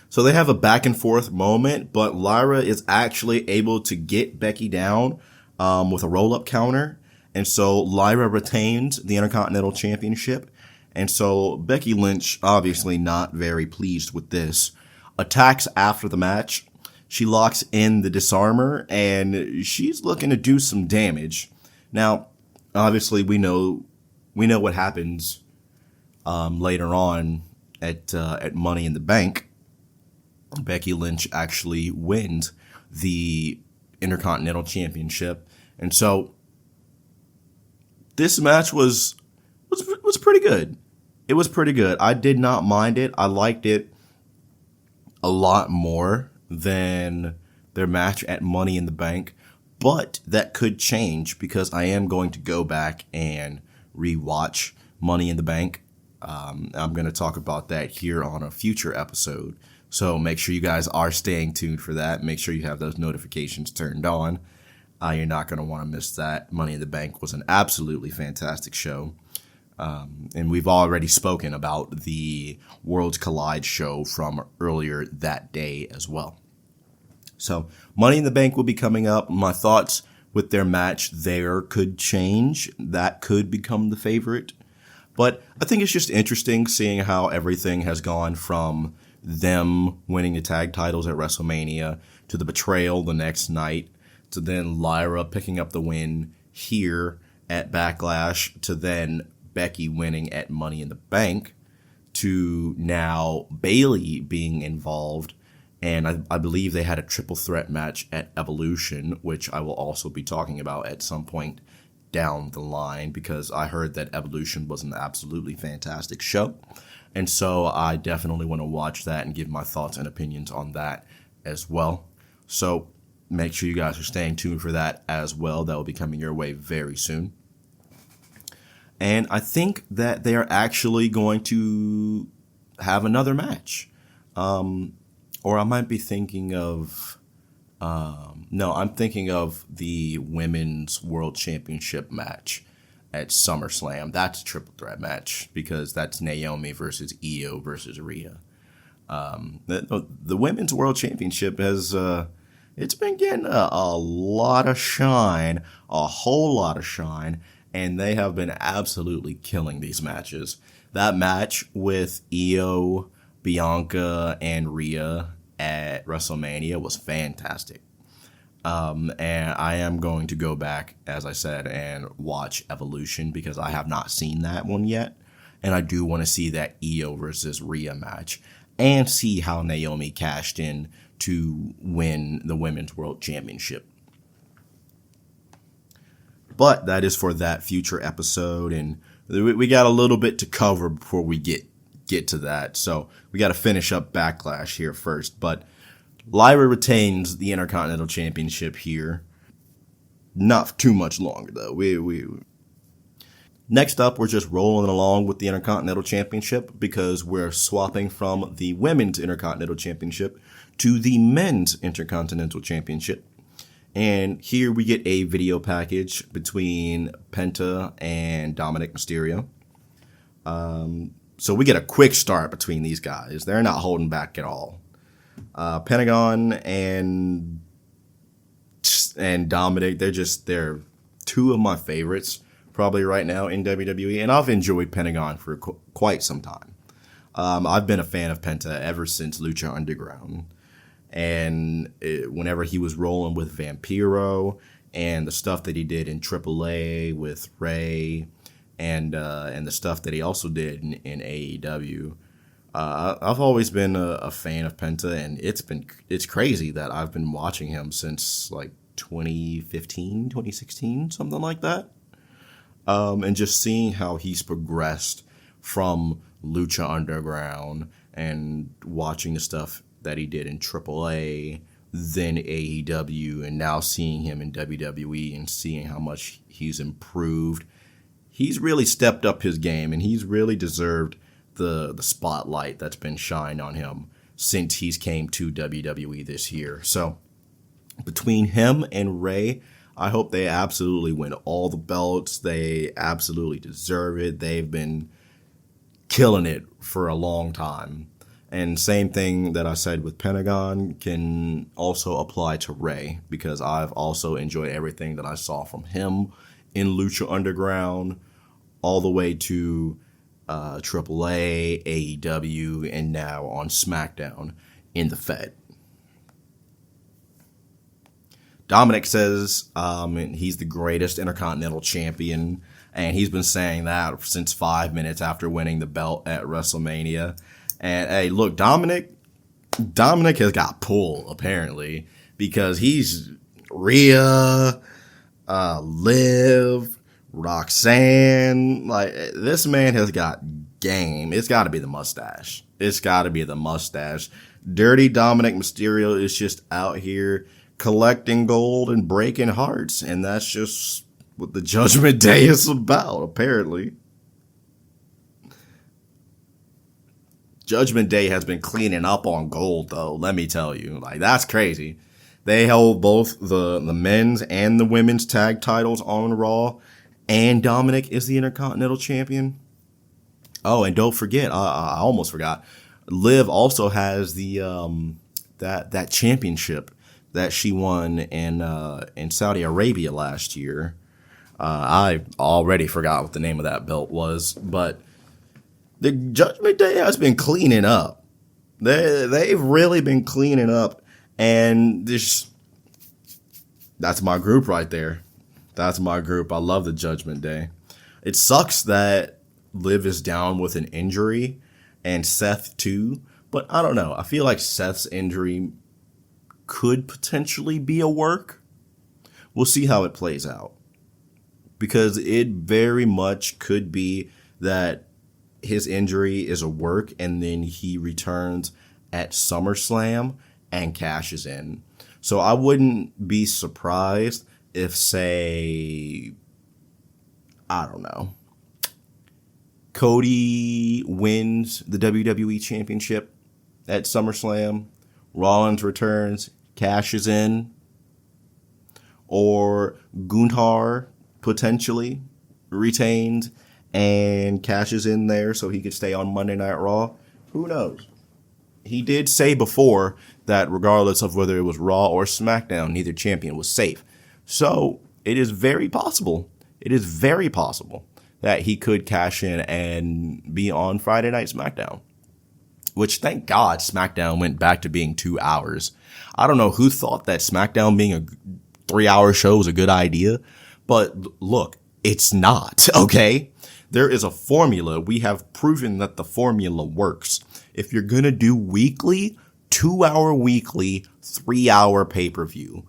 So they have a back and forth moment, but Lyra is actually able to get Becky down with a roll-up counter. And so Lyra retains the Intercontinental Championship. And so Becky Lynch, obviously not very pleased with this, attacks after the match. She locks in the disarmer, and she's looking to do some damage. Now, obviously, we know what happens later on at Money in the Bank. Becky Lynch actually wins the Intercontinental Championship, and so this match was pretty good. It was pretty good. I did not mind it. I liked it a lot more than their match at Money in the Bank, but that could change because I am going to go back and rewatch Money in the Bank. I'm going to talk about that here on a future episode. So make sure you guys are staying tuned for that. Make sure you have those notifications turned on. You're not going to want to miss that. Money in the Bank was an absolutely fantastic show. And we've already spoken about the Worlds Collide show from earlier that day as well. So Money in the Bank will be coming up. My thoughts with their match there could change. That could become the favorite. But I think it's just interesting seeing how everything has gone from them winning the tag titles at WrestleMania to the betrayal the next night to then Lyra picking up the win here at Backlash to then Becky winning at Money in the Bank to now Bayley being involved. And I believe they had a triple threat match at Evolution, which I will also be talking about at some point down the line because I heard that Evolution was an absolutely fantastic show. And so I definitely want to watch that and give my thoughts and opinions on that as well. So make sure you guys are staying tuned for that as well. That will be coming your way very soon. And I think that they are actually going to have another match. Or I might be thinking of... I'm thinking of the Women's World Championship match at SummerSlam. That's a triple threat match because that's Naomi versus Io versus Rhea. The Women's World Championship has it's been getting a lot of shine, a whole lot of shine, and they have been absolutely killing these matches. That match with Io, Bianca, and Rhea at WrestleMania was fantastic. And I am going to go back, as I said, and watch Evolution because I have not seen that one yet. And I do want to see that Io versus Rhea match and see how Naomi cashed in to win the Women's World Championship. But that is for that future episode, and we got a little bit to cover before we get to that. So we got to finish up Backlash here first, but Lyra retains the Intercontinental Championship here. Not too much longer, though. Next up, we're just rolling along with the Intercontinental Championship because we're swapping from the Women's Intercontinental Championship to the Men's Intercontinental Championship. And here we get a video package between Penta and Dominic Mysterio. So we get a quick start between these guys. They're not holding back at all. Pentagon and Dominic, they're two of my favorites probably right now in WWE, and I've enjoyed Pentagon for quite some time. I've been a fan of Penta ever since Lucha Underground, and whenever he was rolling with Vampiro and the stuff that he did in AAA with Ray and the stuff that he also did in AEW. I've always been a fan of Penta, and it's crazy that I've been watching him since like 2015, 2016, something like that. And just seeing how he's progressed from Lucha Underground and watching the stuff that he did in AAA, then AEW, and now seeing him in WWE and seeing how much he's improved. He's really stepped up his game, and he's really deserved the spotlight that's been shined on him since he's came to WWE this year. So between him and Ray, I hope they absolutely win all the belts. They absolutely deserve it. They've been killing it for a long time. And same thing that I said with Pentagon can also apply to Ray, because I've also enjoyed everything that I saw from him in Lucha Underground all the way to AAA, AEW, and now on SmackDown in the Fed. Dominic says he's the greatest Intercontinental Champion, and he's been saying that since 5 minutes after winning the belt at WrestleMania. And hey, look, Dominic has got pull, apparently, because he's Rhea, Liv, Roxanne. Like, this man has got game. It's got to be the mustache. Dirty Dominic Mysterio is just out here collecting gold and breaking hearts, and that's just what the Judgment Day is about, apparently. Judgment Day has been cleaning up on gold, though, let me tell you. Like, that's crazy. They held both the men's and the women's tag titles on Raw, and Dominic is the Intercontinental Champion. Oh, and don't forget, I almost forgot, Liv also has the that championship that she won in Saudi Arabia last year. I already forgot what the name of that belt was, but the Judgment Day has been cleaning up. They've really been cleaning up, and that's my group right there. That's my group. I love the Judgment Day. It sucks that Liv is down with an injury, and Seth too, but I don't know. I feel like Seth's injury could potentially be a work. We'll see how it plays out, because it very much could be that his injury is a work and then he returns at SummerSlam and cashes in. So I wouldn't be surprised if, say, I don't know, Cody wins the WWE Championship at SummerSlam, Rollins returns, cashes in, or Gunther potentially retains and cashes in there so he could stay on Monday Night Raw. Who knows? He did say before that regardless of whether it was Raw or SmackDown, neither champion was safe. So it is very possible. That he could cash in and be on Friday Night SmackDown. Which, thank God, SmackDown went back to being 2 hours. I don't know who thought that SmackDown being a 3-hour show was a good idea, but look, it's not, okay? There is a formula. We have proven that the formula works. If you're going to do weekly, 2-hour weekly, 3-hour pay-per-view,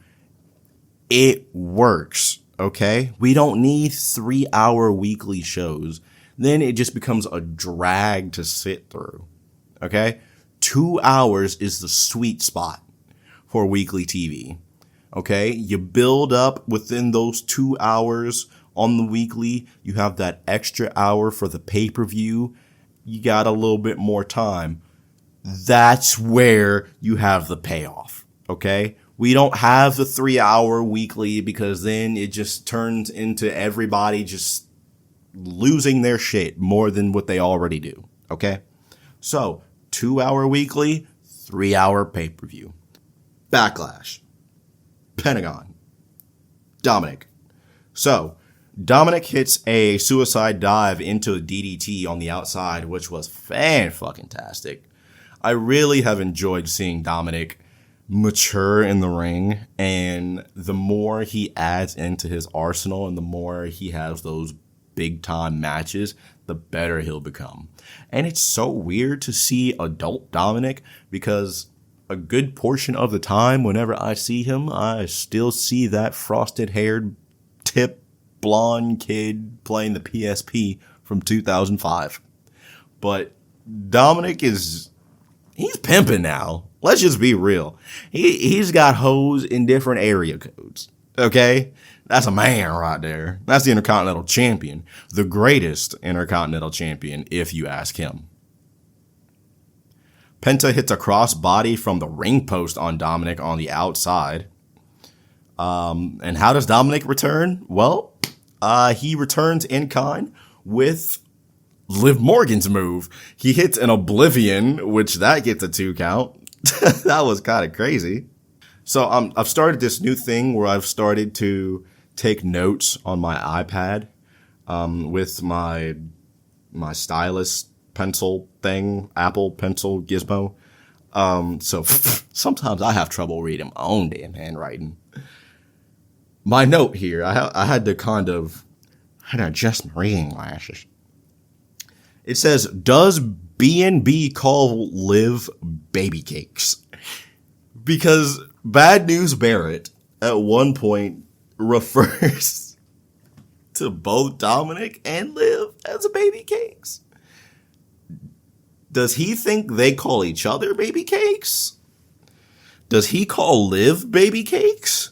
it works, okay? We don't need 3-hour weekly shows. Then it just becomes a drag to sit through. Okay, 2 hours is the sweet spot for weekly TV. Okay, you build up within those 2 hours on the weekly. You have that extra hour for the pay-per-view. You got a little bit more time. That's where you have the payoff. Okay, we don't have the 3-hour weekly because then it just turns into everybody just losing their shit more than what they already do. Okay, so 2-hour weekly, 3-hour pay-per-view. Backlash. Pentagon. Dominic. So, Dominic hits a suicide dive into a DDT on the outside, which was fan-fucking-tastic. I really have enjoyed seeing Dominic mature in the ring, and the more he adds into his arsenal and the more he has those big-time matches, the better he'll become. And it's so weird to see adult Dominic, because a good portion of the time whenever I see him, I still see that frosted-haired, tip, blonde kid playing the PSP from 2005. But Dominic he's pimping now. Let's just be real. He's got hoes in different area codes. Okay? That's a man right there. That's the Intercontinental Champion. The greatest Intercontinental Champion, if you ask him. Penta hits a crossbody from the ring post on Dominic on the outside. And how does Dominic return? Well, he returns in kind with Liv Morgan's move. He hits an Oblivion, which that gets a 2 count. That was kind of crazy. So I've started this new thing where I've started to take notes on my iPad with my stylus pencil thing, Apple Pencil gizmo. So sometimes I have trouble reading my own damn handwriting. My note here, I had to adjust my reading glasses. It says, does B&B call Liv baby cakes? Because Bad News Barrett at one point refers to both Dominic and Liv as baby cakes. Does he think they call each other baby cakes? Does he call Liv baby cakes?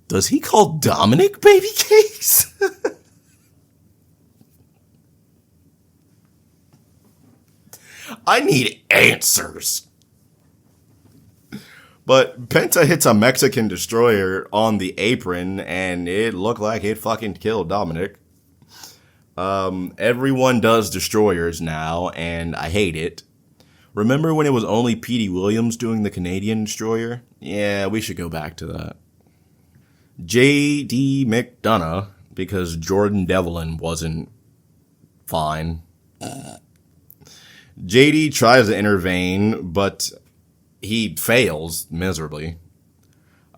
Does he call Dominic baby cakes? I need answers. But Penta hits a Mexican destroyer on the apron, and it looked like it fucking killed Dominic. Everyone does destroyers now, and I hate it. Remember when it was only Petey Williams doing the Canadian destroyer? Yeah, we should go back to that. J.D. McDonough, because Jordan Devlin wasn't fine. JD tries to intervene, but he fails miserably.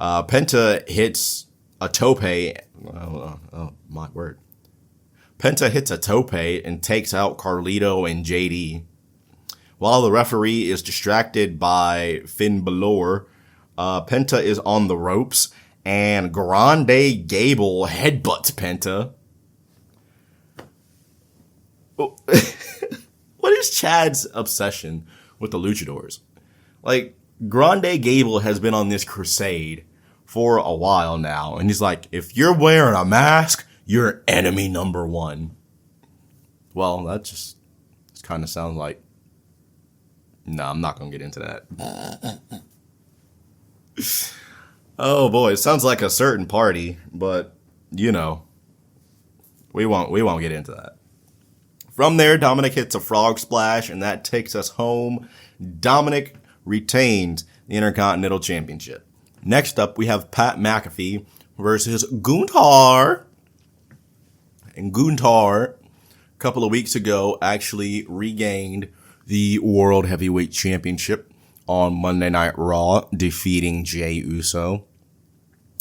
Penta hits a tope. Oh, my word. Penta hits a tope and takes out Carlito and JD. While the referee is distracted by Finn Balor, Penta is on the ropes, and Grande Gable headbutts Penta. What is Chad's obsession with the luchadors? Like, Grande Gable has been on this crusade for a while now, and he's like, if you're wearing a mask, you're enemy number one. Well, that just kind of sounds like... No, I'm not going to get into that. Oh boy, it sounds like a certain party, but, you know, we won't get into that. From there, Dominic hits a frog splash, and that takes us home. Dominic retains the Intercontinental Championship. Next up, we have Pat McAfee versus Gunther. And Gunther, a couple of weeks ago, actually regained the World Heavyweight Championship on Monday Night Raw, defeating Jey Uso.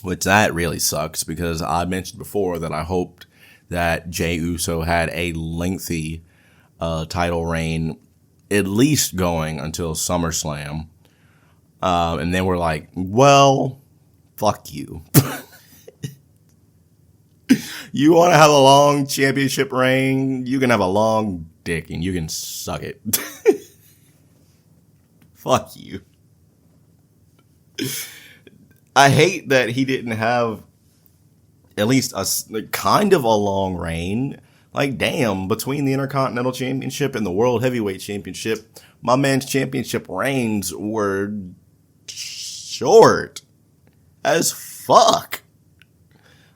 Which that really sucks, because I mentioned before that I hoped that Jey Uso had a lengthy title reign, at least going until SummerSlam. And then we're like, well, fuck you. You want to have a long championship reign? You can have a long dick and you can suck it. Fuck you. I hate that he didn't have at least a kind of a long reign. Like, damn, between the Intercontinental Championship and the World Heavyweight Championship, my man's championship reigns were short as fuck.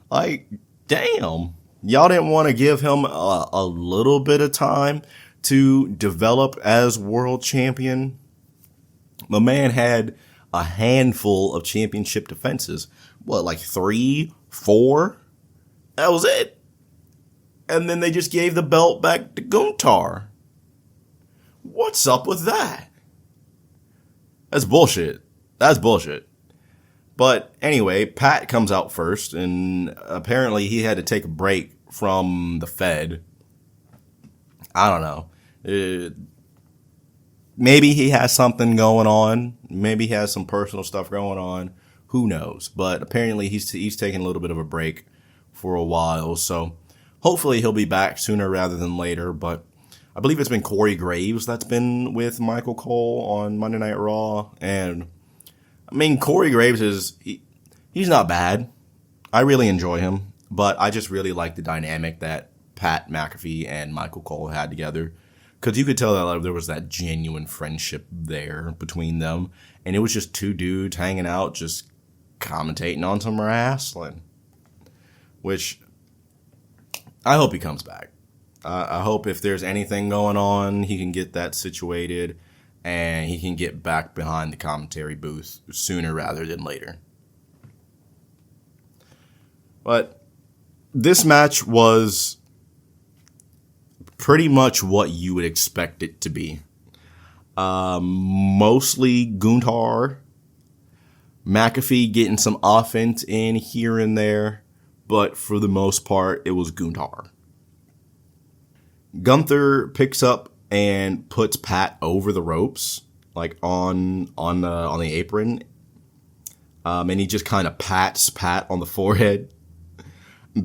Like, damn. Y'all didn't want to give him a little bit of time to develop as world champion? My man had a handful of championship defenses. What, like 3, 4? That was it. And then they just gave the belt back to Gunther. What's up with that? That's bullshit. That's bullshit. But anyway, Pat comes out first, and apparently he had to take a break from the Fed. I don't know. Maybe he has something going on. Maybe he has some personal stuff going on. Who knows? But apparently he's taking a little bit of a break for a while. So hopefully he'll be back sooner rather than later. But I believe it's been Corey Graves that's been with Michael Cole on Monday Night Raw. And I mean, Corey Graves he's not bad. I really enjoy him. But I just really like the dynamic that Pat McAfee and Michael Cole had together. Because you could tell that there was that genuine friendship there between them. And it was just two dudes hanging out, just commentating on some wrestling. Which, I hope he comes back. I hope if there's anything going on, he can get that situated and he can get back behind the commentary booth sooner rather than later. But this match was pretty much what you would expect it to be. Mostly Gunther, McAfee getting some offense in here and there, but for the most part, it was Gunther. Gunther picks up and puts Pat over the ropes, like on the apron, and he just kind of pats Pat on the forehead.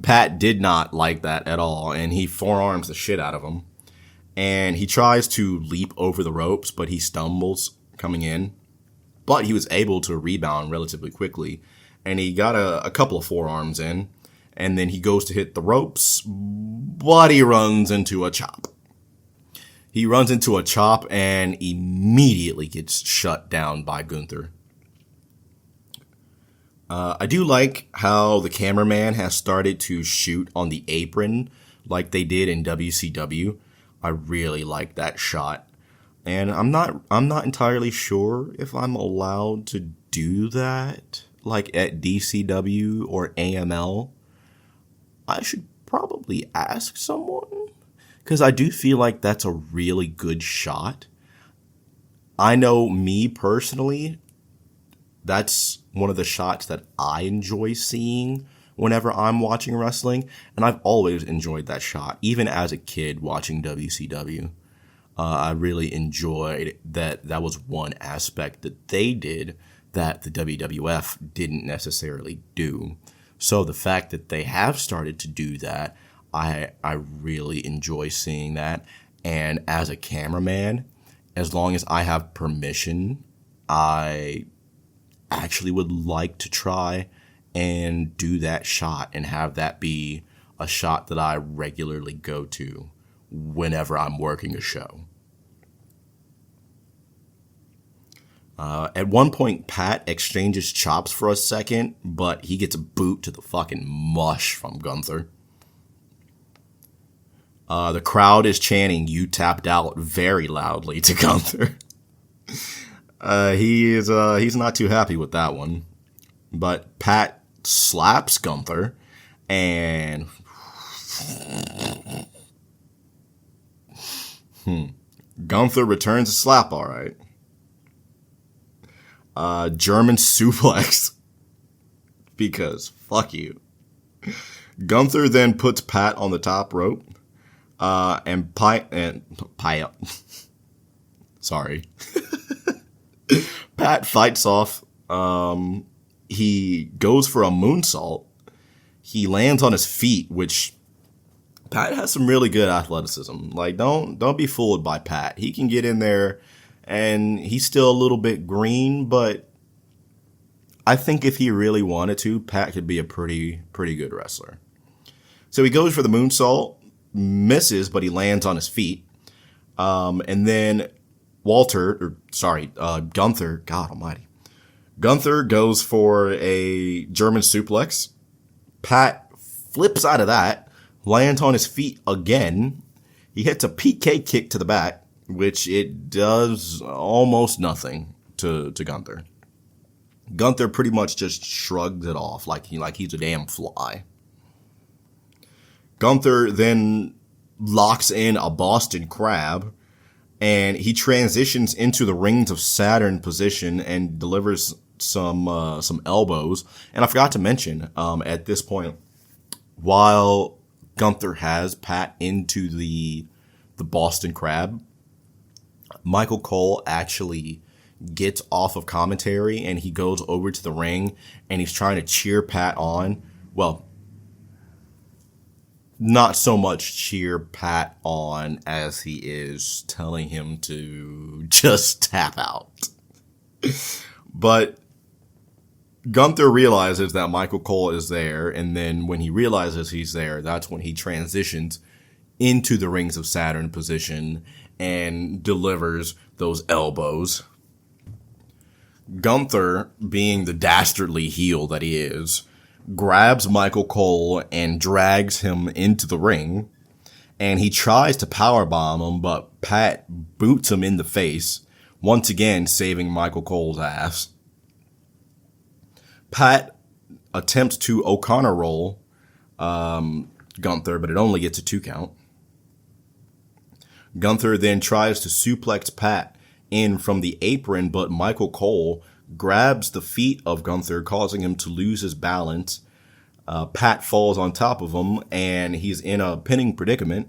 Pat did not like that at all, and he forearms the shit out of him. And he tries to leap over the ropes, but he stumbles coming in. But he was able to rebound relatively quickly, and he got a couple of forearms in, and then he goes to hit the ropes, but he runs into a chop. He runs into a chop and immediately gets shut down by Gunther. I do like how the cameraman has started to shoot on the apron like they did in WCW. I really like that shot. And I'm not entirely sure if I'm allowed to do that like at DCW or AML. I should probably ask someone, because I do feel like that's a really good shot. I know me personally, that's one of the shots that I enjoy seeing whenever I'm watching wrestling, and I've always enjoyed that shot, even as a kid watching WCW. I really enjoyed that. That was one aspect that they did that the WWF didn't necessarily do. So the fact that they have started to do that, I really enjoy seeing that. And as a cameraman, as long as I have permission, I actually would like to try and do that shot and have that be a shot that I regularly go to whenever I'm working a show. At one point, Pat exchanges chops for a second, but he gets a boot to the fucking mush from Gunther. The crowd is chanting, "You tapped out," very loudly to Gunther. He's not too happy with that one. But Pat slaps Gunther, and Gunther returns a slap, all right. German suplex, because fuck you. Gunther then puts Pat on the top rope, and sorry. Pat fights off. He goes for a moonsault. He lands on his feet, which Pat has some really good athleticism. Like, don't be fooled by Pat. He can get in there, and he's still a little bit green, but I think if he really wanted to, Pat could be a pretty good wrestler. So he goes for the moonsault, misses, but he lands on his feet. And then Gunther, God almighty. Gunther goes for a German suplex. Pat flips out of that, lands on his feet again. He hits a PK kick to the back, which it does almost nothing to Gunther. Gunther pretty much just shrugs it off like he's a damn fly. Gunther then locks in a Boston Crab, and he transitions into the Rings of Saturn position and delivers some elbows. And I forgot to mention, at this point, while Gunther has Pat into the Boston Crab, Michael Cole actually gets off of commentary and he goes over to the ring and he's trying to cheer Pat on. Well, not so much cheer Pat on as he is telling him to just tap out. But Gunther realizes that Michael Cole is there, and then when he realizes he's there, that's when he transitions into the Rings of Saturn position and delivers those elbows. Gunther, being the dastardly heel that he is, grabs Michael Cole and drags him into the ring, and he tries to powerbomb him, but Pat boots him in the face, once again saving Michael Cole's ass. Pat attempts to O'Connor roll Gunther, but it only gets a 2 count. Gunther then tries to suplex Pat in from the apron, but Michael Cole grabs the feet of Gunther, causing him to lose his balance. Pat falls on top of him, and he's in a pinning predicament.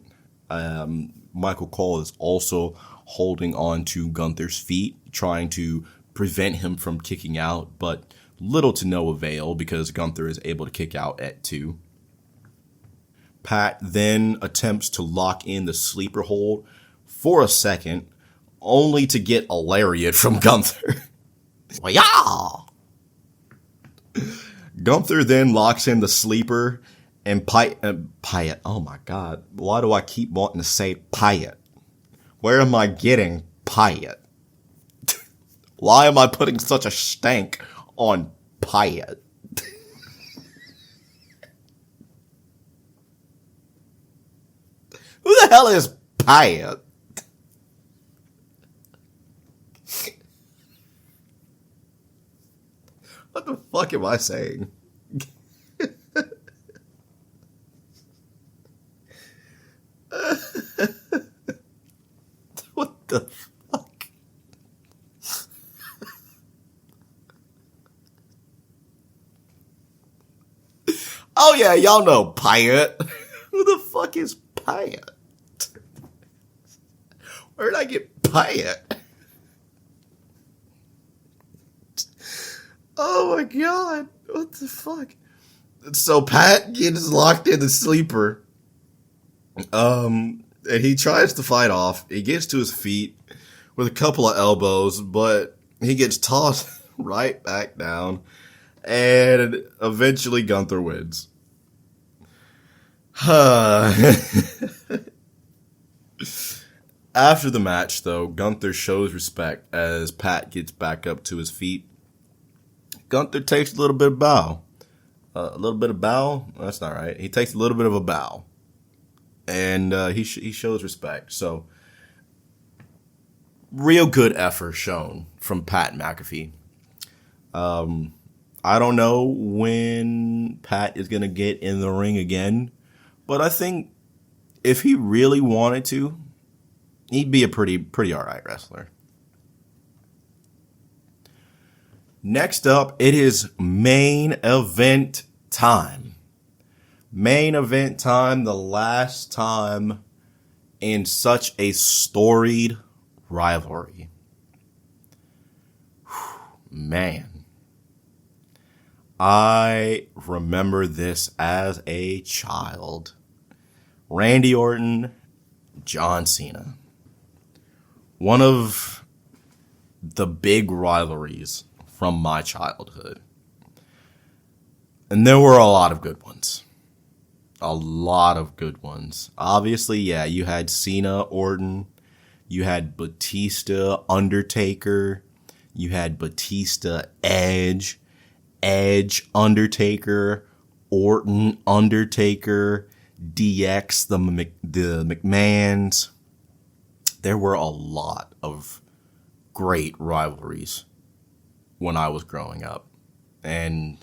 Michael Cole is also holding on to Gunther's feet, trying to prevent him from kicking out, but little to no avail because Gunther is able to kick out at 2. Pat then attempts to lock in the sleeper hold for a second, only to get a lariat from Gunther. Yeah! Gunther then locks in the sleeper and Pyatt. Oh my god. Why do I keep wanting to say Pyatt? Where am I getting Pyatt? Why am I putting such a stank on Pyatt? Who the hell is Pyatt? What the fuck am I saying? What the fuck? Oh yeah, y'all know Pyatt. Who the fuck is Pyatt? Where'd I get Pyatt? Oh my god, what the fuck? So Pat gets locked in the sleeper. And he tries to fight off. He gets to his feet with a couple of elbows, but he gets tossed right back down. And eventually Gunther wins. After the match, though, Gunther shows respect as Pat gets back up to his feet. Gunther takes a little bit of bow. A little bit of bow? That's not right. He takes a little bit of a bow. And he shows respect. So, real good effort shown from Pat McAfee. I don't know when Pat is going to get in the ring again. But I think if he really wanted to, he'd be a pretty alright wrestler. Next up, it is main event time. Main event time, the last time in such a storied rivalry. Man, I remember this as a child. Randy Orton, John Cena. One of the big rivalries from my childhood. And there were a lot of good ones. A lot of good ones. Obviously, yeah, you had Cena, Orton. You had Batista, Undertaker. You had Batista, Edge. Edge, Undertaker. Orton, Undertaker. DX, the McMahons. There were a lot of great rivalries when I was growing up. And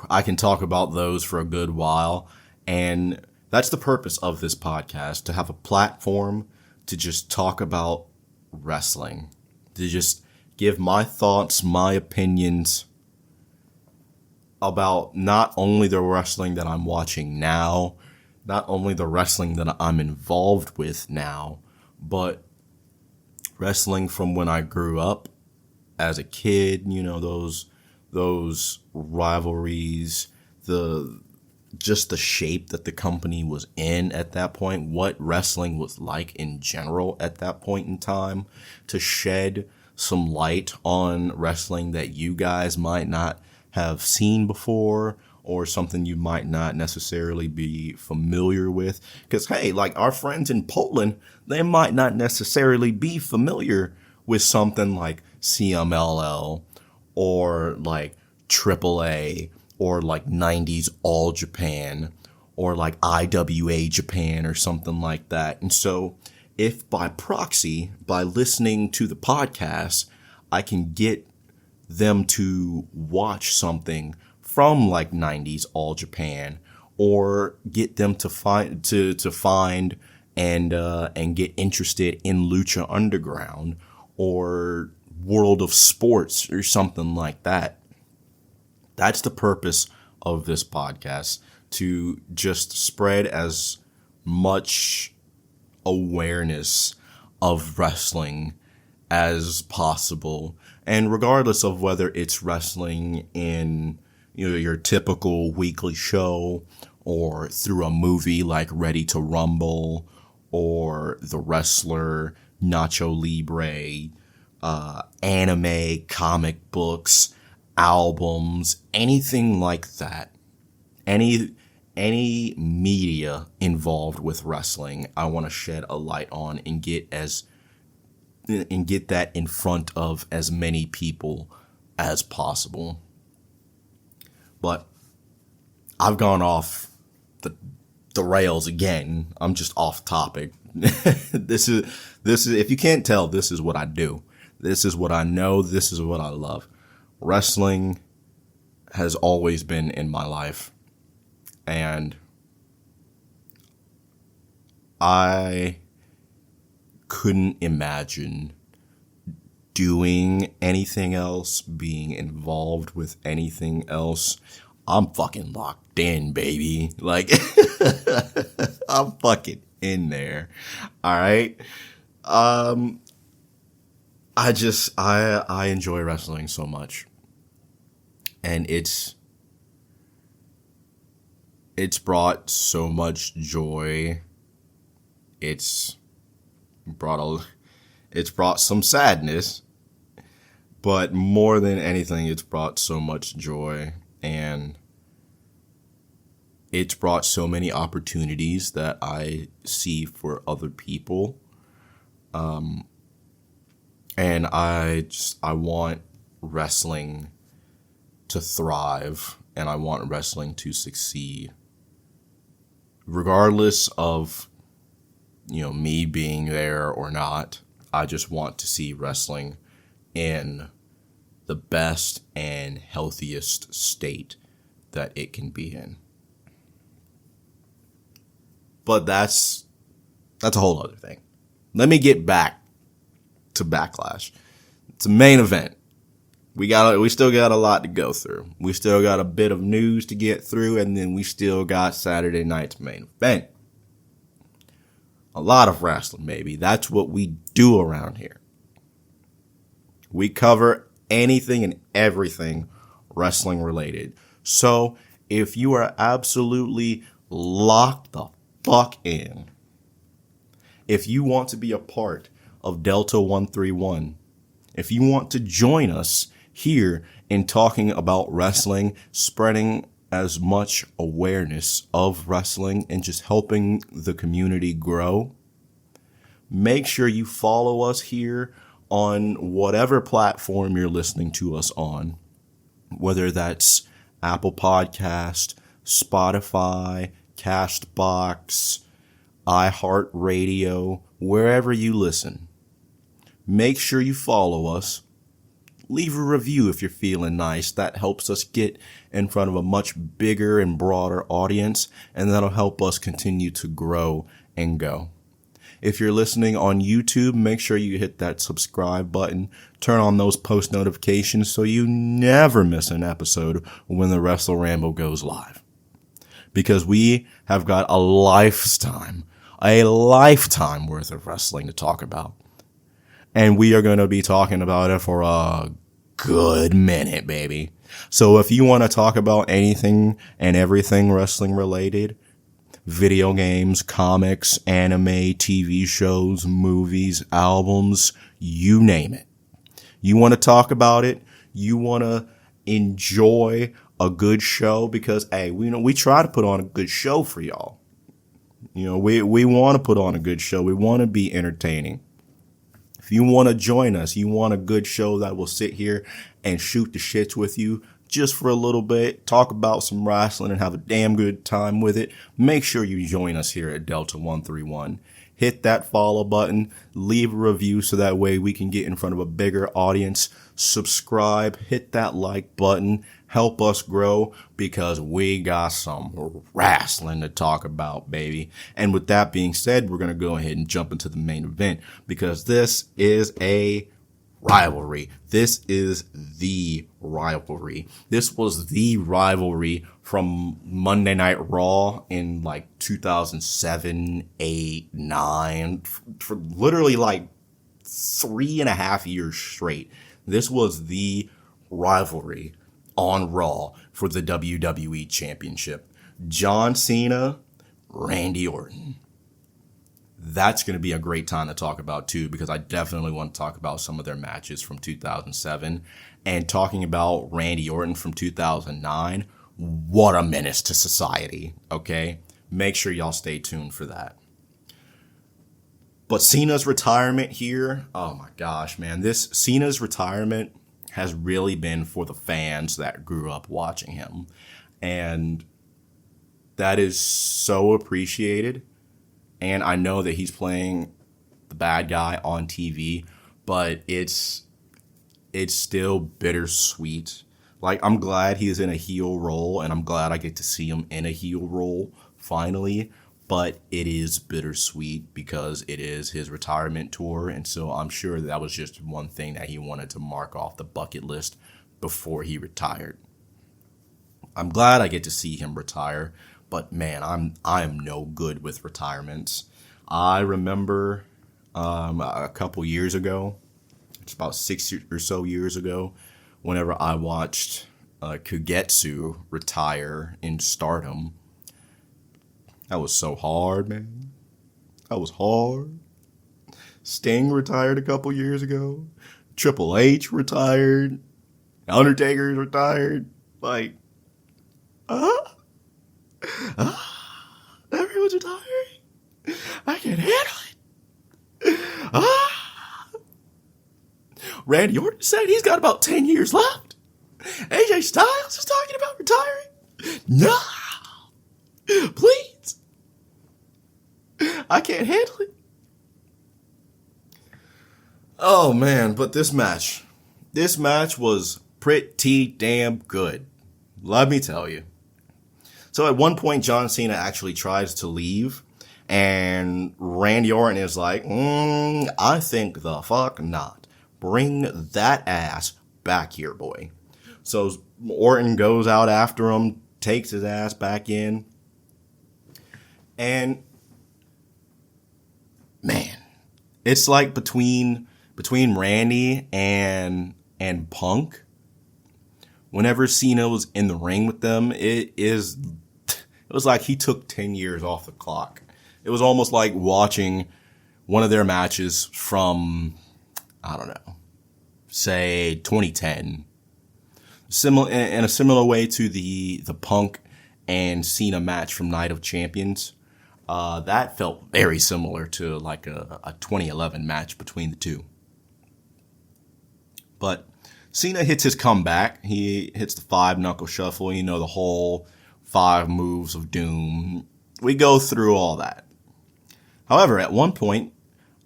I can talk about those for a good while. And that's the purpose of this podcast, to have a platform to just talk about wrestling. To just give my thoughts, my opinions about not only the wrestling that I'm watching now, not only the wrestling that I'm involved with now, but wrestling from when I grew up as a kid, you know, those rivalries, just the shape that the company was in at that point, what wrestling was like in general at that point in time, to shed some light on wrestling that you guys might not have seen before, or something you might not necessarily be familiar with. Because, hey, like our friends in Poland, they might not necessarily be familiar with something like CMLL or like AAA or like 90s All Japan or like IWA Japan or something like that. And so if by proxy, by listening to the podcast, I can get them to watch something from like 90s All Japan, or get them to find and get interested in Lucha Underground or World of Sports or something like that. That's the purpose of this podcast, to just spread as much awareness of wrestling as possible. And regardless of whether it's wrestling in, you know, your typical weekly show, or through a movie like Ready to Rumble, or The Wrestler, Nacho Libre, anime, comic books, albums, anything like that. Any media involved with wrestling, I want to shed a light on and get that in front of as many people as possible. But I've gone off the rails again. I'm just off topic. This is if you can't tell, this is what I do. This is what I know. This is what I love. Wrestling has always been in my life, and I couldn't imagine doing anything else, being involved with anything else. I'm fucking locked in, baby. Like, I'm fucking in there. All right. I enjoy wrestling so much, and it's brought so much joy. It's brought some sadness, but more than anything, it's brought so much joy, and it's brought so many opportunities that I see for other people. And I want wrestling to thrive, and I want wrestling to succeed. Regardless of, you know, me being there or not, I just want to see wrestling in the best and healthiest state that it can be in. But that's a whole other thing. Let me get back to Backlash. It's a main event. We still got a lot to go through. We still got a bit of news to get through, and then we still got Saturday night's main event. A lot of wrestling, baby. That's what we do around here. We cover anything and everything wrestling related. So if you are absolutely locked the fuck in, if you want to be a part of Delta 131, if you want to join us here in talking about wrestling, spreading as much awareness of wrestling, and just helping the community grow, make sure you follow us here on whatever platform you're listening to us on, whether that's Apple Podcast, Spotify, Castbox, iHeartRadio, wherever you listen. Make sure you follow us. Leave a review if you're feeling nice. That helps us get in front of a much bigger and broader audience, and that'll help us continue to grow and go. If you're listening on YouTube, make sure you hit that subscribe button. Turn on those post notifications so you never miss an episode when the Wrestle Ramble goes live. Because we have got a lifetime worth of wrestling to talk about. And we are going to be talking about it for a good minute, baby. So if you want to talk about anything and everything wrestling related, video games, comics, anime, TV shows, movies, albums, you name it. You want to talk about it. You want to enjoy a good show, because, hey, we try to put on a good show for y'all. You know, we want to put on a good show. We want to be entertaining. If you want to join us, you want a good show that will sit here and shoot the shits with you, just for a little bit, talk about some wrestling and have a damn good time with it, make sure you join us here at Delta 131. Hit that follow button, leave a review so that way we can get in front of a bigger audience. Subscribe, hit that like button, help us grow because we got some wrestling to talk about, baby. And with that being said, we're going to go ahead and jump into the main event because this is a rivalry. This is the rivalry. This was the rivalry from Monday Night Raw in like 2007, 8, 9, for literally like 3.5 years straight. This was the rivalry on Raw for the WWE Championship. John Cena, Randy Orton. That's going to be a great time to talk about too, because I definitely want to talk about some of their matches from 2007 and talking about Randy Orton from 2009. What a menace to society. Okay. Make sure y'all stay tuned for that. But Cena's retirement here. Oh my gosh, man. This Cena's retirement has really been for the fans that grew up watching him. And that is so appreciated. And I know that he's playing the bad guy on TV, but it's still bittersweet. Like, I'm glad he's in a heel role, and I'm glad I get to see him in a heel role finally. But it is bittersweet because it is his retirement tour, and so I'm sure that was just one thing that he wanted to mark off the bucket list before he retired. I'm glad I get to see him retire. But man, I am no good with retirements. I remember a couple years ago, it's about 6 or so years ago, whenever I watched Kagetsu retire in Stardom. That was so hard, man. That was hard. Sting retired a couple years ago. Triple H retired. Undertaker's retired. Like, everyone's retiring. I can't handle it. Randy Orton said he's got about 10 years left. AJ Styles is talking about retiring. No. Please. I can't handle it. Oh, man. But this match was pretty damn good. Let me tell you. So at one point, John Cena actually tries to leave, and Randy Orton is like, I think the fuck not. Bring that ass back here, boy. So Orton goes out after him, takes his ass back in, and man, it's like between Randy and Punk. Whenever Cena was in the ring with them, it was like he took 10 years off the clock. It was almost like watching one of their matches from, I don't know, say 2010. In a similar way to the Punk and Cena match from Night of Champions. That felt very similar to like a 2011 match between the two. But Cena hits his comeback. He hits the 5-knuckle shuffle, the whole 5 moves of doom. We go through all that. However, at one point,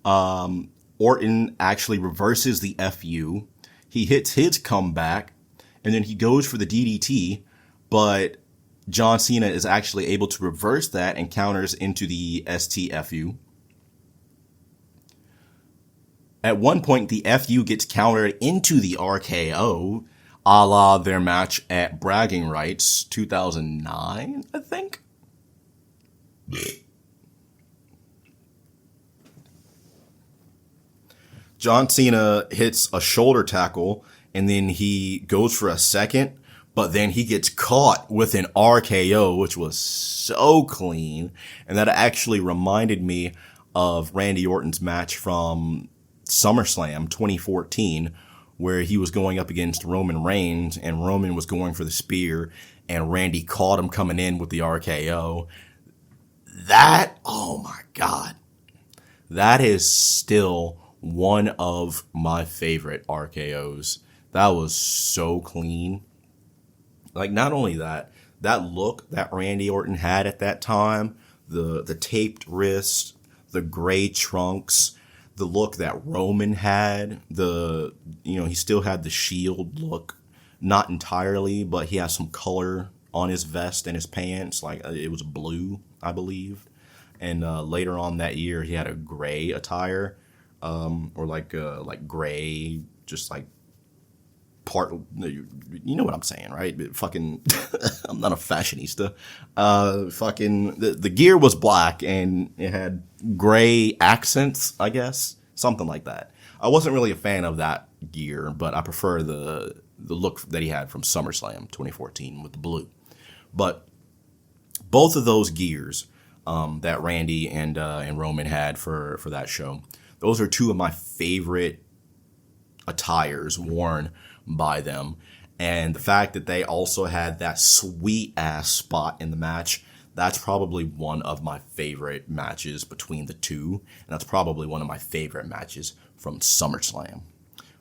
Orton actually reverses the FU. He hits his comeback, and then he goes for the DDT, but John Cena is actually able to reverse that and counters into the STFU. At one point, the FU gets countered into the RKO, a la their match at Bragging Rights 2009, I think. John Cena hits a shoulder tackle, and then he goes for a second, but then he gets caught with an RKO, which was so clean. And that actually reminded me of Randy Orton's match from SummerSlam 2014, where he was going up against Roman Reigns, and Roman was going for the spear, and Randy caught him coming in with the RKO. That, oh my God, that is still one of my favorite RKOs. That was so clean. Like, not only that, that look that Randy Orton had at that time, the taped wrist, the gray trunks, the look that Roman had, he still had the Shield look, not entirely, but he has some color on his vest and his pants, like it was blue, I believe. And later on that year, he had a gray attire, or like gray, just like part. You know what I'm saying, right? Fucking, I'm not a fashionista. Fucking, the gear was black and it had gray accents, I guess, something like that. I wasn't really a fan of that gear, but I prefer the look that he had from SummerSlam 2014 with the blue. But both of those gears that Randy and Roman had for that show, those are two of my favorite attires worn by them. And the fact that they also had that sweet ass spot in the match, that's probably one of my favorite matches between the two. And that's probably one of my favorite matches from SummerSlam.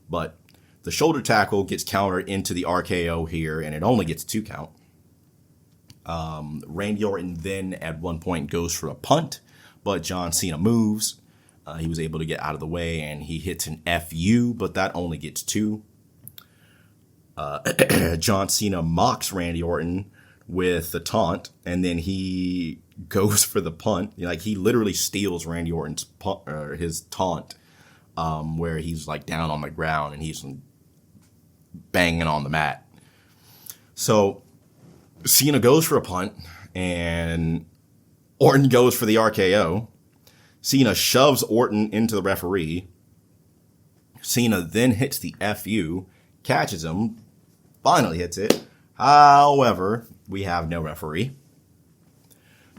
But the shoulder tackle gets countered into the RKO here, and it only gets a 2 count. Randy Orton then at one point goes for a punt, but John Cena moves. He was able to get out of the way, and he hits an FU, but that only gets 2. John Cena mocks Randy Orton with the taunt, and then he goes for the punt. Like, he literally steals Randy Orton's punt, or his taunt, where he's like down on the ground and he's banging on the mat. So Cena goes for a punt, and Orton goes for the RKO. Cena shoves Orton into the referee. Cena then hits the FU, catches him, finally hits it. However, we have no referee.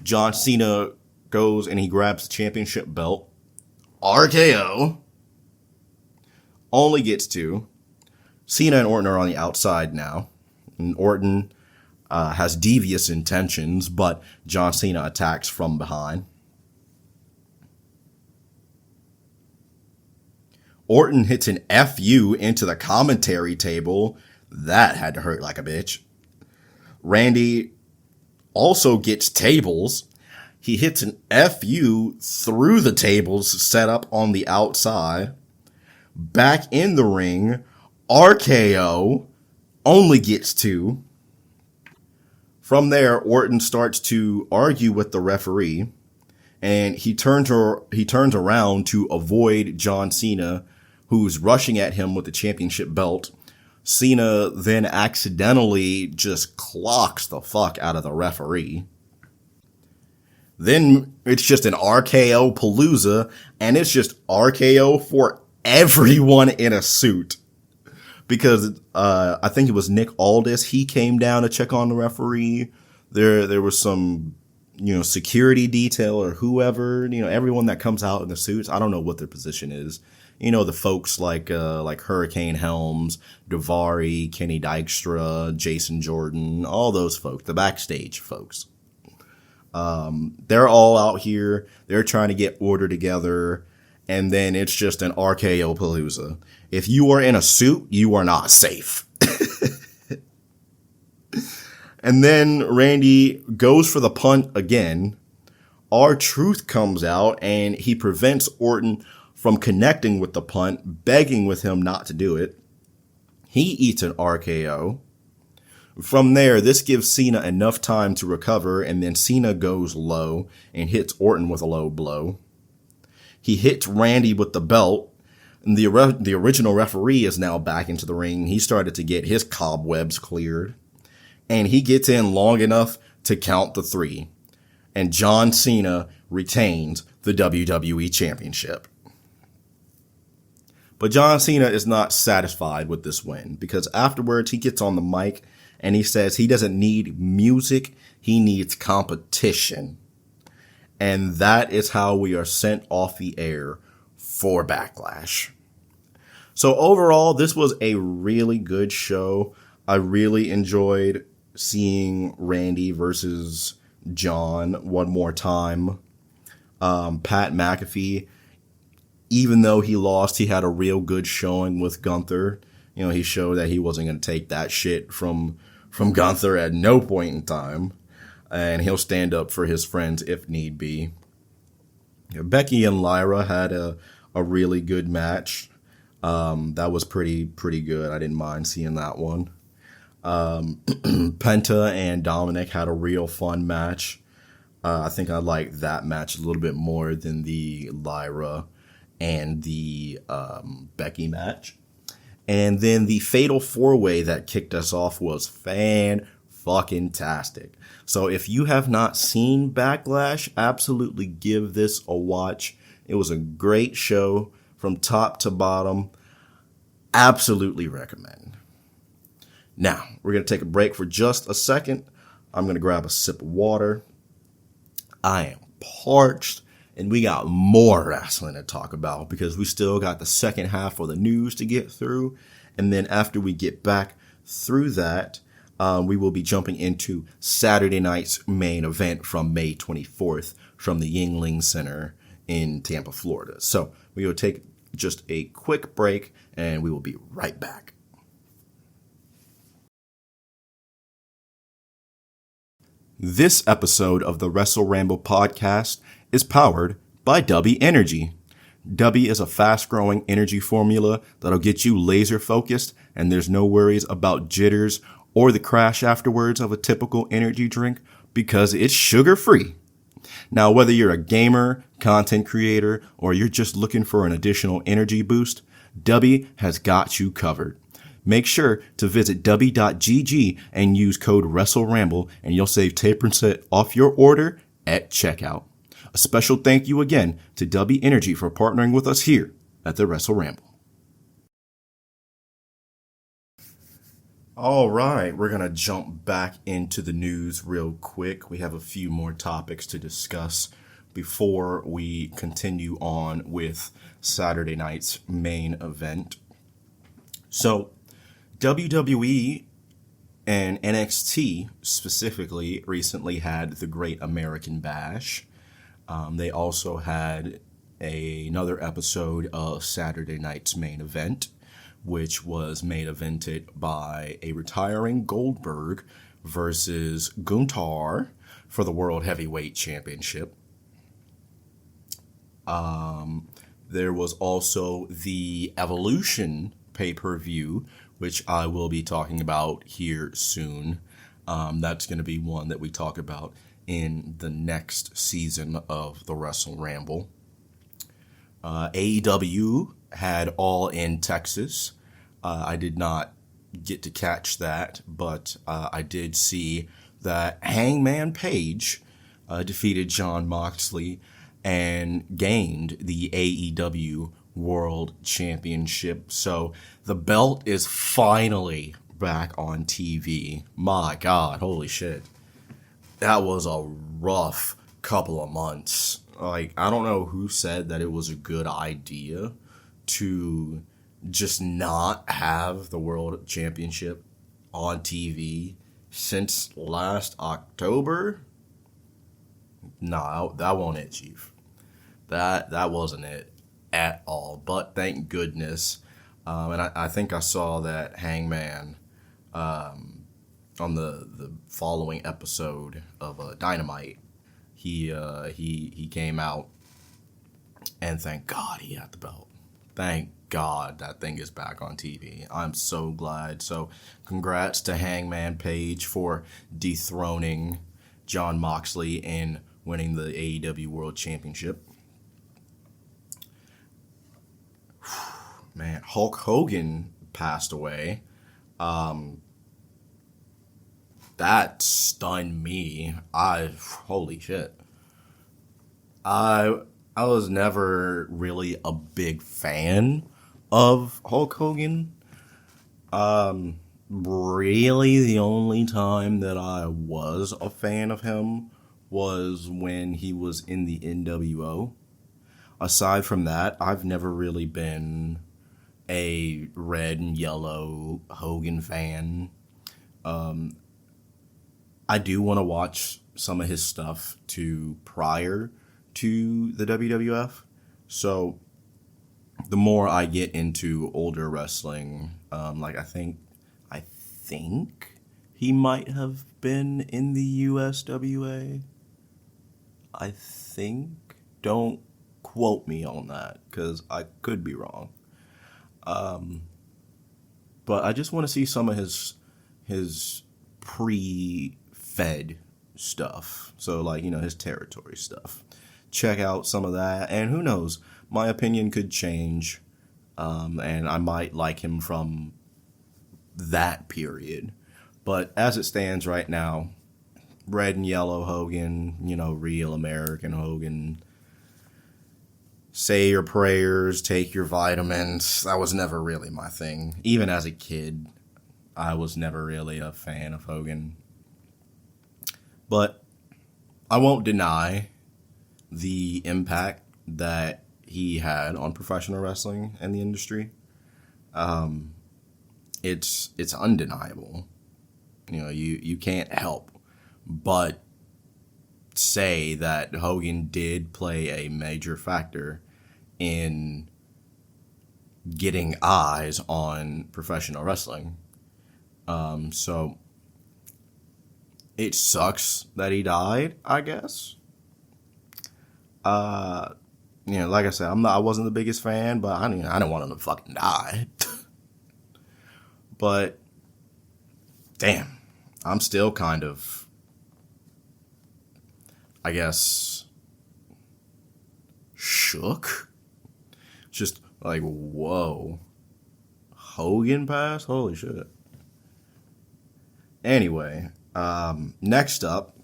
John Cena goes and he grabs the championship belt. RKO. Only gets 2. Cena and Orton are on the outside now. And Orton has devious intentions, but John Cena attacks from behind. Orton hits an FU into the commentary table. That had to hurt like a bitch. Randy also gets tables. He hits an FU through the tables set up on the outside. Back in the ring, RKO only gets 2. From there, Orton starts to argue with the referee, and he turns around to avoid John Cena, who's rushing at him with the championship belt. Cena then accidentally just clocks the fuck out of the referee. Then it's just an RKO palooza, and it's just RKO for everyone in a suit. Because I think it was Nick Aldis, he came down to check on the referee. There was some, security detail or whoever, everyone that comes out in the suits. I don't know what their position is. The folks like Hurricane Helms, Daivari, Kenny Dykstra, Jason Jordan, all those folks, the backstage folks. They're all out here. They're trying to get order together. And then it's just an RKO palooza. If you are in a suit, you are not safe. And then Randy goes for the punt again. R-Truth comes out and he prevents Orton from connecting with the punt, begging with him not to do it. He eats an RKO. From there, this gives Cena enough time to recover, and then Cena goes low and hits Orton with a low blow. He hits Randy with the belt, and the original referee is now back into the ring. He started to get his cobwebs cleared, and he gets in long enough to count the 3. And John Cena retains the WWE Championship. But John Cena is not satisfied with this win, because afterwards he gets on the mic and he says he doesn't need music, he needs competition. And that is how we are sent off the air for Backlash. So overall, this was a really good show. I really enjoyed seeing Randy versus John one more time. Pat McAfee, even though he lost, he had a real good showing with Gunther. He showed that he wasn't going to take that shit from from Gunther at no point in time. And he'll stand up for his friends if need be. Becky and Lyra had a really good match. That was pretty good. I didn't mind seeing that one. Penta and Dominic had a real fun match. I think I liked that match a little bit more than the Lyra and the Becky match. And then the Fatal 4-Way that kicked us off was fan-fucking-tastic. So if you have not seen Backlash, absolutely give this a watch. It was a great show from top to bottom. Absolutely recommend. Now, we're going to take a break for just a second. I'm going to grab a sip of water. I am parched, and we got more wrestling to talk about because we still got the second half of the news to get through. And then after we get back through that, we will be jumping into Saturday night's main event from May 24th from the Yuengling Center in Tampa, Florida. So we will take just a quick break, and we will be right back. This episode of the Wrestle Ramble podcast is powered by WIELD Energy. WIELD is a fast-growing energy formula that'll get you laser-focused, and there's no worries about jitters or the crash afterwards of a typical energy drink because it's sugar-free. Now, whether you're a gamer, content creator, or you're just looking for an additional energy boost, WIELD has got you covered. Make sure to visit w.gg and use code WrestleRamble, and you'll save 10% off your order at checkout. A special thank you again to WIELD Energy for partnering with us here at the Wrestle Ramble. All right, we're going to jump back into the news real quick. We have a few more topics to discuss before we continue on with Saturday night's main event. So, WWE and NXT specifically recently had the Great American Bash. They also had another episode of Saturday night's main event, which was main evented by a retiring Goldberg versus Gunther for the World Heavyweight Championship. There was also the Evolution pay-per-view, which I will be talking about here soon. That's going to be one that we talk about in the next season of the Wrestle Ramble. AEW had All in Texas. I did not get to catch that, but I did see that Hangman Page defeated Jon Moxley and gained the AEW World Championship. So the belt is finally back on TV. My God, holy shit. That was a rough couple of months. Like, I don't know who said that it was a good idea to just not have the World Championship on TV since last October. Nah, that wasn't it, Chief. That wasn't it at all. But thank goodness. And I think I saw that Hangman on the following episode of Dynamite. He came out, and thank God he had the belt. Thank God that thing is back on TV. I'm so glad. So congrats to Hangman Page for dethroning Jon Moxley and winning the AEW World Championship. Man, Hulk Hogan passed away. That stunned me. Holy shit. I was never really a big fan of Hulk Hogan. Really the only time that I was a fan of him was when he was in the NWO. Aside from that, I've never really been a red and yellow Hogan fan. I do want to watch some of his stuff prior to the WWF. So the more I get into older wrestling, like I think he might have been in the USWA. I think. Don't quote me on that, because I could be wrong. But I just want to see some of his pre-Fed stuff. So, like, his territory stuff. Check out some of that. And who knows, my opinion could change. And I might like him from that period. But as it stands right now, red and yellow Hogan, real American Hogan. Say your prayers, take your vitamins. That was never really my thing. Even as a kid, I was never really a fan of Hogan. But I won't deny the impact that he had on professional wrestling and the industry. It's undeniable. You can't help but say that Hogan did play a major factor in getting eyes on professional wrestling. So it sucks that he died, I guess. Like I said, I wasn't the biggest fan, but I didn't want him to fucking die. But damn, I'm still kind of, I guess, shook. Just like, whoa. Hogan passed? Holy shit. Anyway, next up,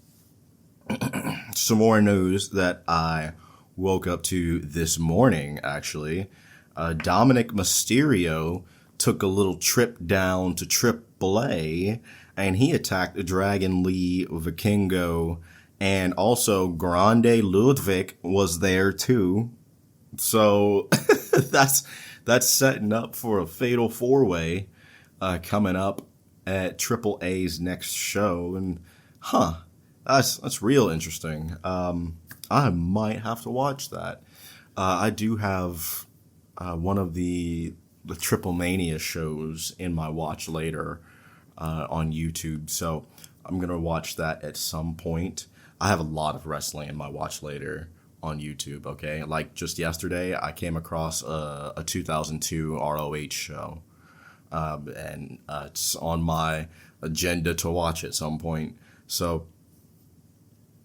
some more news that I woke up to this morning, actually. Dominic Mysterio took a little trip down to AAA, and he attacked Dragon Lee Vikingo, and also Grande Ludwig was there too. So that's setting up for a fatal four-way coming up at AAA's next show, and that's real interesting. I might have to watch that. I do have one of the Triple Mania shows in my watch later on YouTube, so I'm gonna watch that at some point. I have a lot of wrestling in my watch later on YouTube. Okay, like just yesterday, I came across a 2002 ROH show, and it's on my agenda to watch at some point. So,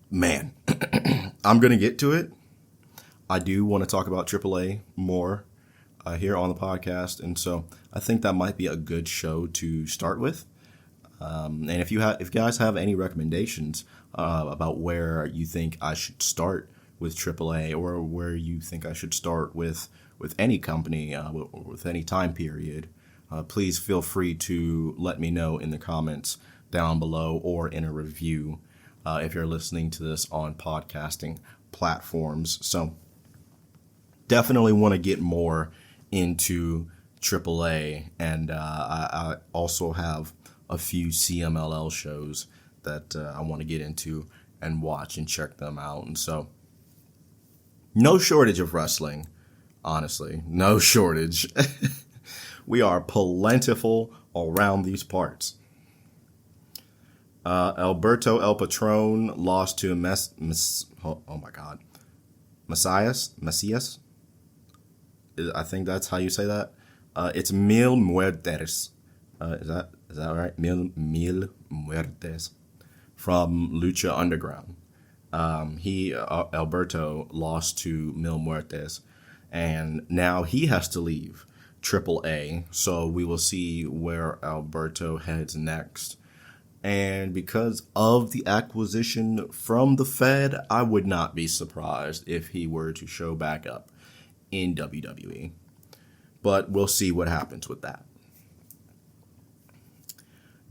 man, I'm gonna get to it. I do want to talk about AAA more here on the podcast, and so I think that might be a good show to start with. And if you guys have any recommendations about where you think I should start with AAA, or where you think I should start with any company, with any time period, please feel free to let me know in the comments down below or in a review if you're listening to this on podcasting platforms. So definitely want to get more into AAA, and I also have a few CMLL shows that I want to get into and watch and check them out. And so, no shortage of wrestling, honestly. No shortage. We are plentiful around these parts. Alberto El Patron lost to Messias. I think that's how you say that. It's Mil Muertes. Is that right? Mil Muertes from Lucha Underground. Alberto lost to Mil Muertes, and now he has to leave AAA. So we will see where Alberto heads next. And because of the acquisition from the Fed, I would not be surprised if he were to show back up in WWE. But we'll see what happens with that.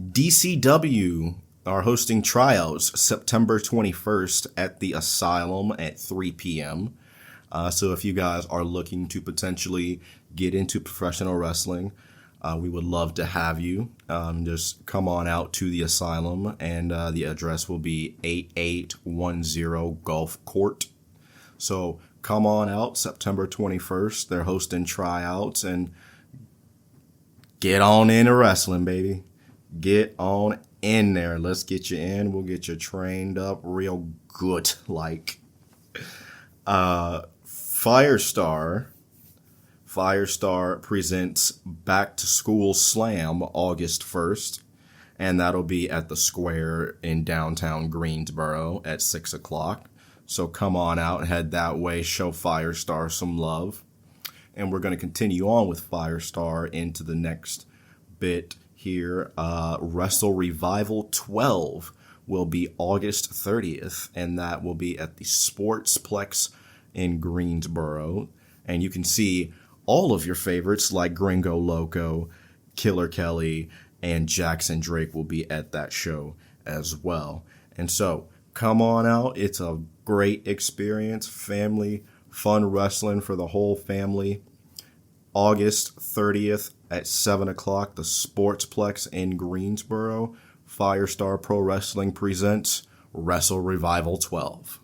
DCW are hosting tryouts September 21st at the Asylum at 3 p.m. So if you guys are looking to potentially get into professional wrestling, we would love to have you. Just come on out to the Asylum, and the address will be 8810 Gulf Court. So come on out September 21st. They're hosting tryouts, and get on into wrestling, baby. Get on in there. Let's get you in. We'll get you trained up real good. Like, Firestar presents Back to School Slam August 1st. And that'll be at the Square in downtown Greensboro at 6 o'clock. So come on out and head that way. Show Firestar some love. And we're going to continue on with Firestar into the next bit here. Wrestle Revival 12 will be August 30th. And that will be at the Sportsplex in Greensboro. And you can see all of your favorites like Gringo Loco, Killer Kelly, and Jackson Drake will be at that show as well. And so come on out. It's a great experience. Family fun wrestling for the whole family. August 30th at 7 o'clock, the Sportsplex in Greensboro. Firestar Pro Wrestling presents Wrestle Revival 12.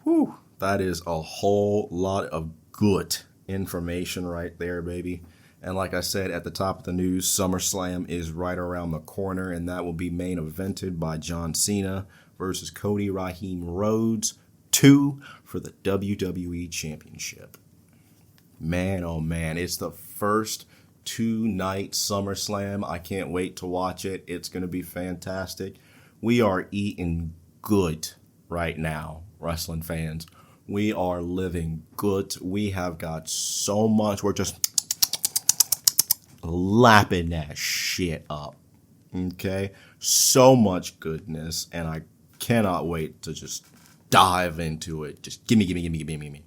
Whew, that is a whole lot of good information right there, baby. And like I said at the top of the news, SummerSlam is right around the corner, and that will be main evented by John Cena versus Cody Raheem Rhodes 2 for the WWE Championship. Man, oh man, it's the first 2-night SummerSlam. I can't wait to watch it. It's going to be fantastic. We are eating good right now, wrestling fans. We are living good. We have got so much. We're just lapping that shit up. Okay? So much goodness, and I cannot wait to just dive into it. Just gimme.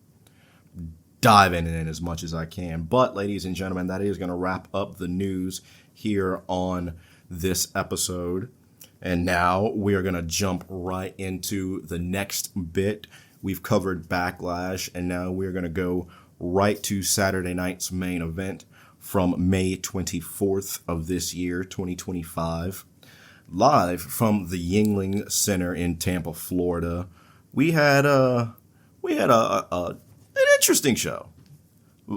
Dive in as much as I can. But, ladies and gentlemen, that is going to wrap up the news here on this episode. And now we are going to jump right into the next bit. We've covered Backlash, and now we're going to go right to Saturday night's main event from May 24th of this year, 2025. Live from the Yuengling Center in Tampa, Florida. We had an interesting show.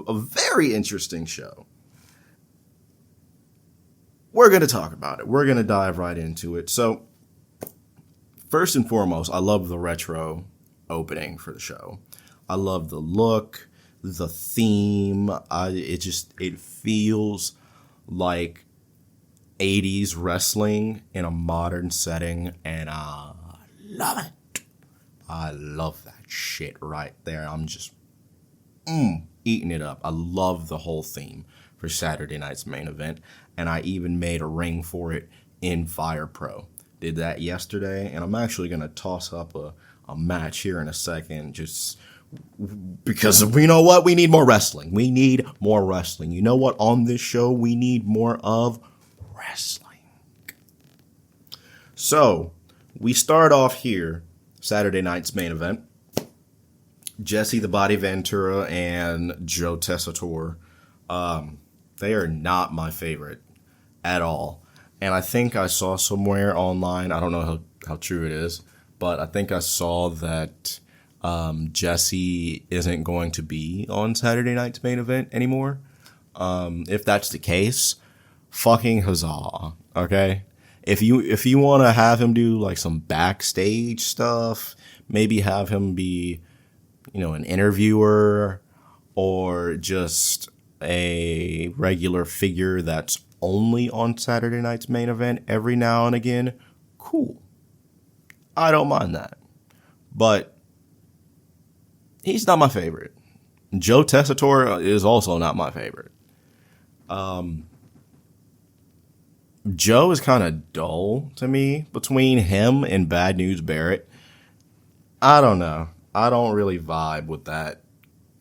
A very interesting show. We're going to talk about it. We're going to dive right into it. So, first and foremost, I love the retro opening for the show. I love the look, the theme. It feels like 80s wrestling in a modern setting, and I love it. I love that shit right there. I'm just eating it up. I love the whole theme for Saturday night's main event, and I even made a ring for it in Fire Pro. Did that yesterday, and I'm actually going to toss up a match here in a second, just because you know what? We need more wrestling. We need more wrestling. You know what? On this show, we need more of wrestling. So, we start off here, Saturday night's main event. Jesse the Body Ventura and Joe Tessitore. They are not my favorite at all. And I think I saw somewhere online, I don't know how true it is, but I think I saw that Jesse isn't going to be on Saturday night's main event anymore. If that's the case, fucking huzzah, okay? If you want to have him do like some backstage stuff, maybe have him be, an interviewer or just a regular figure that's only on Saturday night's main event every now and again, cool. I don't mind that. But he's not my favorite. Joe Tessitore is also not my favorite. Joe is kind of dull to me. Between him and Bad News Barrett, I don't know. I don't really vibe with that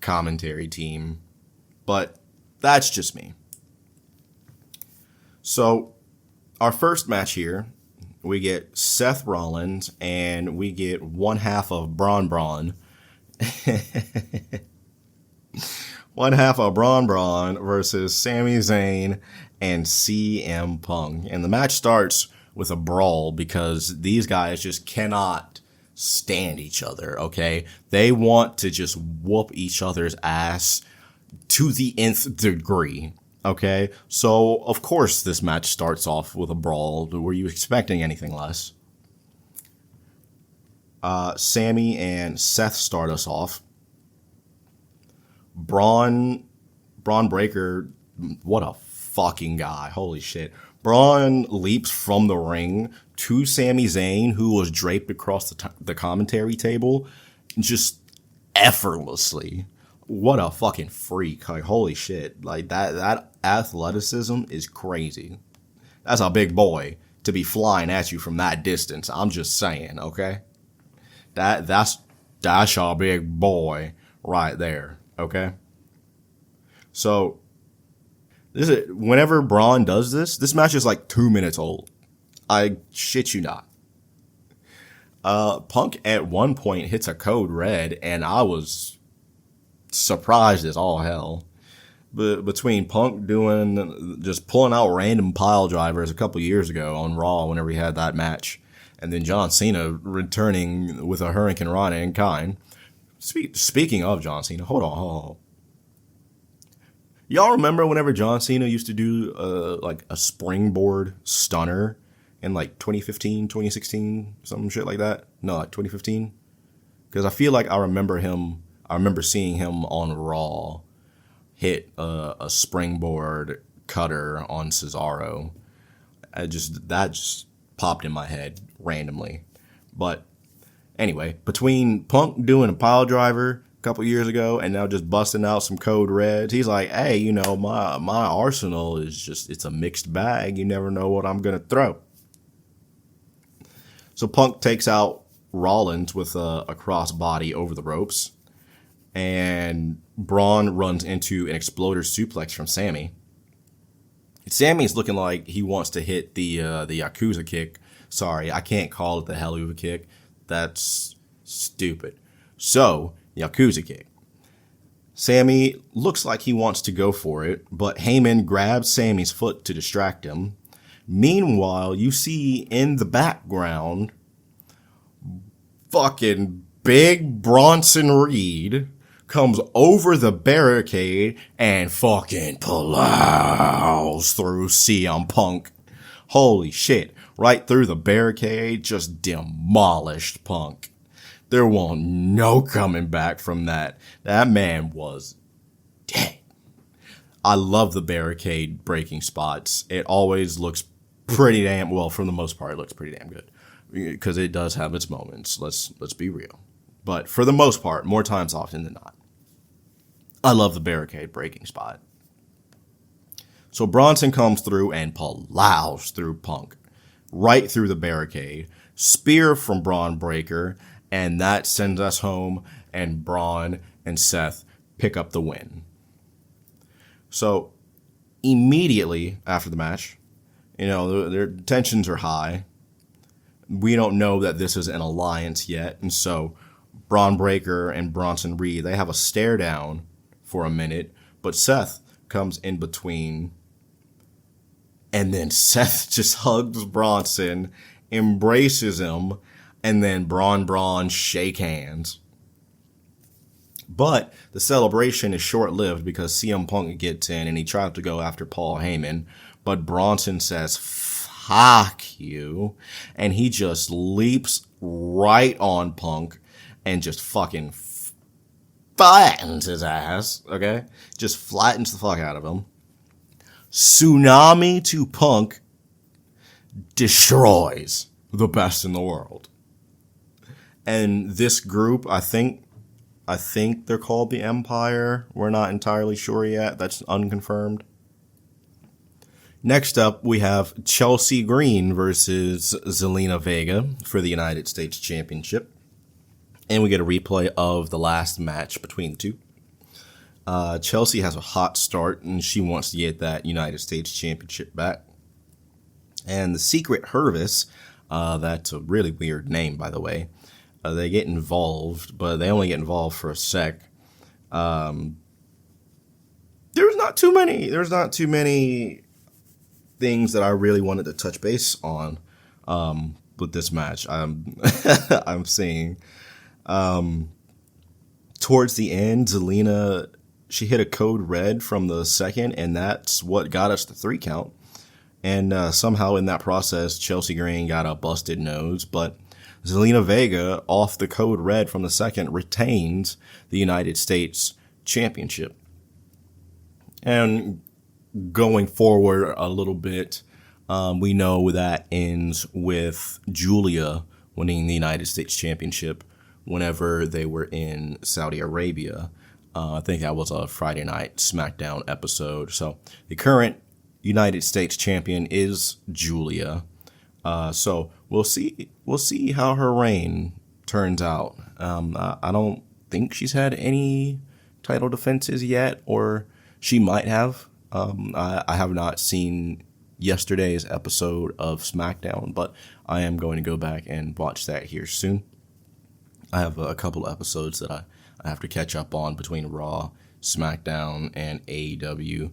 commentary team. But that's just me. So, our first match here, we get Seth Rollins, and we get one half of Braun. One half of Braun versus Sami Zayn and CM Punk. And the match starts with a brawl because these guys just cannot stand each other, okay? They want to just whoop each other's ass to the nth degree. Okay, so of course this match starts off with a brawl. Were you expecting anything less? Sammy and Seth start us off. Braun Breaker, what a fucking guy. Holy shit. Braun leaps from the ring to Sami Zayn, who was draped across the commentary table, just effortlessly. What a fucking freak. Like, holy shit. Like, that athleticism is crazy. That's a big boy to be flying at you from that distance. I'm just saying, okay? That's a big boy right there, okay? So, whenever Braun does this match is like 2 minutes old. I shit you not. Punk at one point hits a code red, and I was surprised as all hell. But between Punk just pulling out random pile drivers a couple years ago on Raw whenever he had that match, and then John Cena returning with a Hurricane Rana in kind. Speaking of John Cena, hold on. Y'all remember whenever John Cena used to do like a springboard stunner in like 2015, 2016, some shit like that? No, like 2015? Because I feel like I remember seeing him on Raw hit a springboard cutter on Cesaro. That just popped in my head randomly. But anyway, between Punk doing a pile driver a couple years ago and now just busting out some code reds, he's like, hey, you know, my arsenal is it's a mixed bag. You never know what I'm going to throw. So Punk takes out Rollins with a crossbody over the ropes, and Braun runs into an exploder suplex from Sammy. Sammy's looking like he wants to hit the Yakuza kick. Sorry, I can't call it the Helluva kick. That's stupid. So, Yakuza kick. Sammy looks like he wants to go for it, but Heyman grabs Sammy's foot to distract him. Meanwhile, you see in the background fucking big Bronson Reed comes over the barricade and fucking plows through CM Punk. Holy shit. Right through the barricade, just demolished Punk. There won't no coming back from that. That man was dead. I love the barricade breaking spots. It always looks pretty damn well. For the most part, it looks pretty damn good because it does have its moments. Let's be real. But for the most part, more times often than not, I love the barricade breaking spot. So Bronson comes through and plows through Punk, right through the barricade. Spear from Braun Breaker, and that sends us home, and Braun and Seth pick up the win. So immediately after the match, you know, their tensions are high. We don't know that this is an alliance yet, and so Braun Breaker and Bronson Reed, they have a stare down for a minute, but Seth comes in between, and then Seth just hugs Bronson, embraces him, and then Braun shake hands. But the celebration is short-lived because CM Punk gets in and he tries to go after Paul Heyman, but Bronson says, fuck you, and he just leaps right on Punk and just fucking flattens his ass, okay? Just flattens the fuck out of him. Tsunami to Punk destroys the best in the world. And this group, I think they're called the Empire. We're not entirely sure yet. That's unconfirmed. Next up, we have Chelsea Green versus Zelina Vega for the United States Championship. And we get a replay of the last match between the two. Chelsea has a hot start, and she wants to get that United States Championship back. And the Secret Hervis, that's a really weird name, by the way. They get involved, but they only get involved for a sec. There's not too many things that I really wanted to touch base on with this match. I'm seeing towards the end, Zelina She hit a code red from the second, and that's what got us the 3 count. And somehow in that process, Chelsea Green got a busted nose, but Zelina Vega, off the code red from the second, retains the United States Championship. And going forward a little bit, we know that ends with Julia winning the United States Championship whenever they were in Saudi Arabia. I think that was a Friday night SmackDown episode. So the current United States champion is Julia. So we'll see how her reign turns out. I don't think she's had any title defenses yet, or she might have. I have not seen yesterday's episode of SmackDown, but I am going to go back and watch that here soon. I have a couple of episodes that I have to catch up on between Raw, SmackDown, and AEW.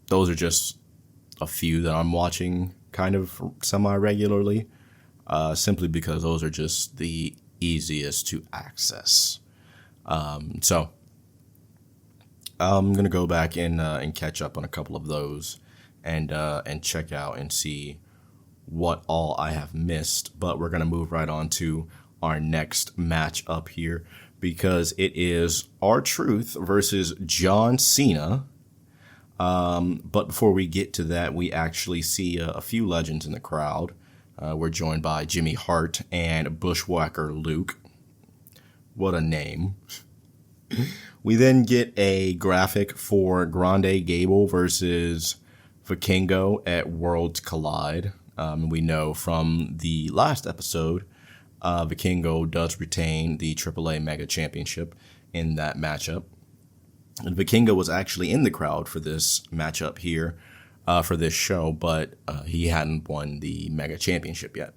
Those are just a few that I'm watching kind of semi-regularly, simply because those are just the easiest to access. So I'm gonna go back and catch up on a couple of those and check out and see what all I have missed. But we're gonna move right on to our next match up here, because it is R-Truth versus John Cena. But before we get to that, we actually see a few legends in the crowd. We're joined by Jimmy Hart and Bushwhacker Luke. What a name. We then get a graphic for Grande Gable versus Vikingo at Worlds Collide. We know from the last episode, Vikingo does retain the AAA Mega Championship in that matchup. And Vikingo was actually in the crowd for this matchup here, for this show, but he hadn't won the Mega Championship yet.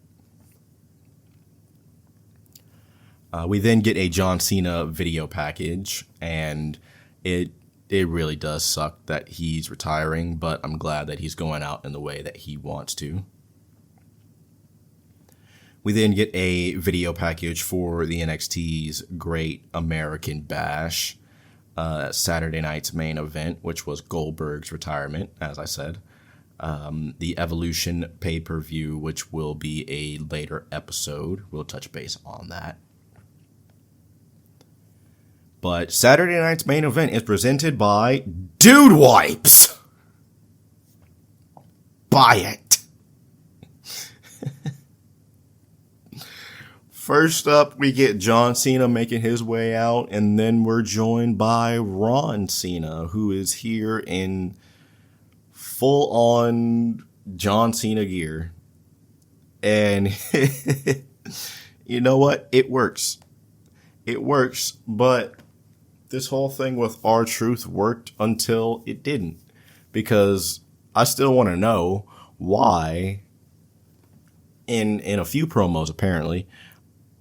We then get a John Cena video package, and it really does suck that he's retiring, but I'm glad that he's going out in the way that he wants to. We then get a video package for the NXT's Great American Bash, Saturday night's main event, which was Goldberg's retirement, as I said. The Evolution pay-per-view, which will be a later episode. We'll touch base on that. But Saturday night's main event is presented by Dude Wipes. Buy it. First up, we get John Cena making his way out, and then we're joined by Ron Cena, who is here in full-on John Cena gear. And you know what? It works. It works, but this whole thing with R-Truth worked until it didn't. Because I still want to know why, in a few promos apparently,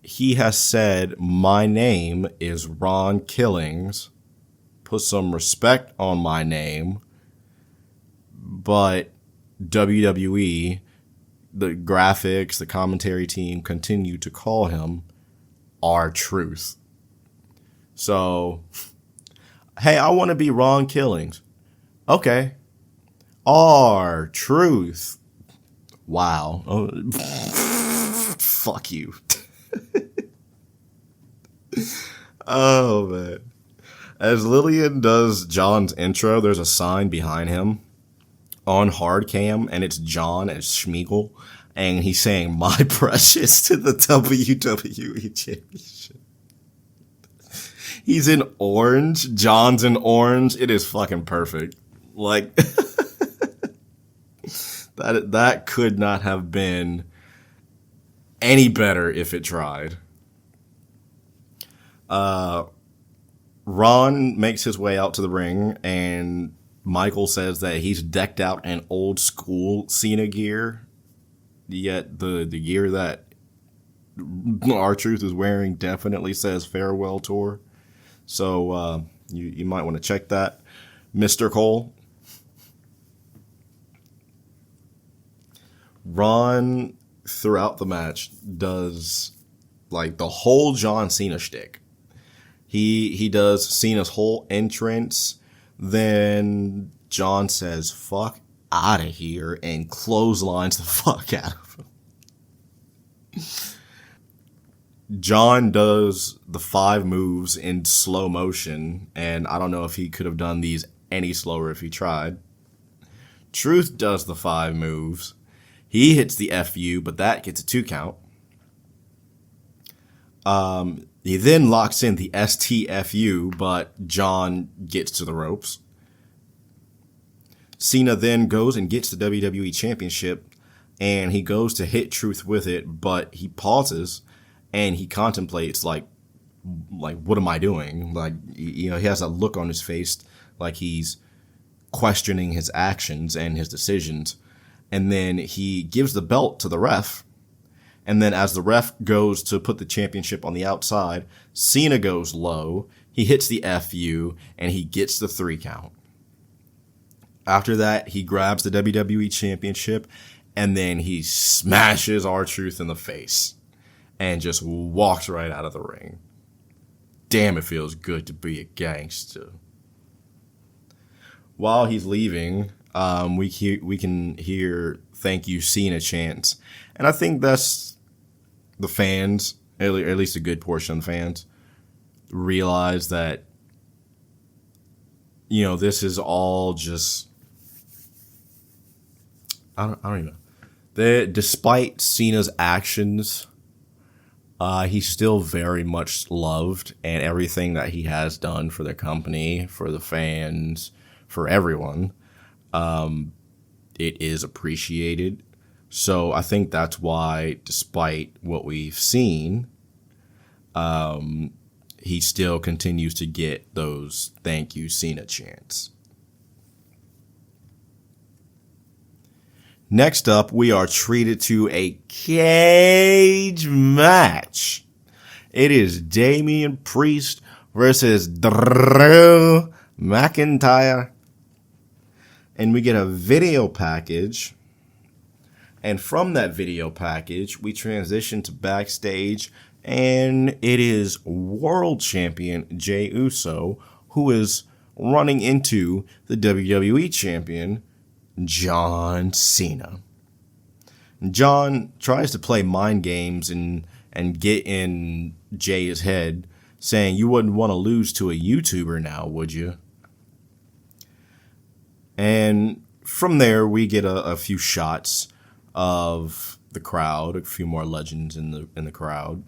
he has said, my name is Ron Killings. Put some respect on my name. But WWE, the graphics, the commentary team continue to call him R-Truth. So, hey, I want to be Ron Killings. Okay. R-Truth. Wow. Oh, fuck you. Oh, man. As Lillian does John's intro, there's a sign behind him on hard cam, and it's John as Schmeagle, and he's saying, my precious, to the WWE Championship. He's in orange. John's in orange. It is fucking perfect. Like, that could not have been any better if it tried. Ron makes his way out to the ring, and Michael says that he's decked out in old school Cena gear, yet the gear that R-Truth is wearing definitely says farewell tour. So you might want to check that, Mr. Cole. Ron, throughout the match, does like the whole John Cena shtick. He does Cena's whole entrance. Then John says, fuck out of here, and clotheslines the fuck out of him. John does the 5 moves in slow motion, and I don't know if he could have done these any slower if he tried. Truth does the 5 moves. He hits the FU, but that gets a 2 count. He then locks in the STFU, but John gets to the ropes. Cena then goes and gets the WWE Championship, and he goes to hit Truth with it, but he pauses and he contemplates like what am I doing? Like, he has a look on his face like he's questioning his actions and his decisions. And then he gives the belt to the ref. And then as the ref goes to put the championship on the outside, Cena goes low, he hits the FU, and he gets the 3 count. After that, he grabs the WWE Championship, and then he smashes R-Truth in the face and just walks right out of the ring. Damn, it feels good to be a gangster. While he's leaving, we can hear "Thank You, Cena" chants, and I think that's the fans, at least a good portion of the fans, realize that this is all just I don't even know. Despite Cena's actions, he's still very much loved, and everything that he has done for the company, for the fans, for everyone, it is appreciated. So I think that's why, despite what we've seen, he still continues to get those "Thank You, Cena" chants. Next up, we are treated to a cage match. It is Damian Priest versus Drew McIntyre. And we get a video package. And from that video package, we transition to backstage, and it is world champion Jey Uso, who is running into the WWE champion John Cena. John tries to play mind games and get in Jay's head, saying, "You wouldn't want to lose to a YouTuber now, would you?" And from there, we get a few shots of the crowd, a few more legends in the crowd.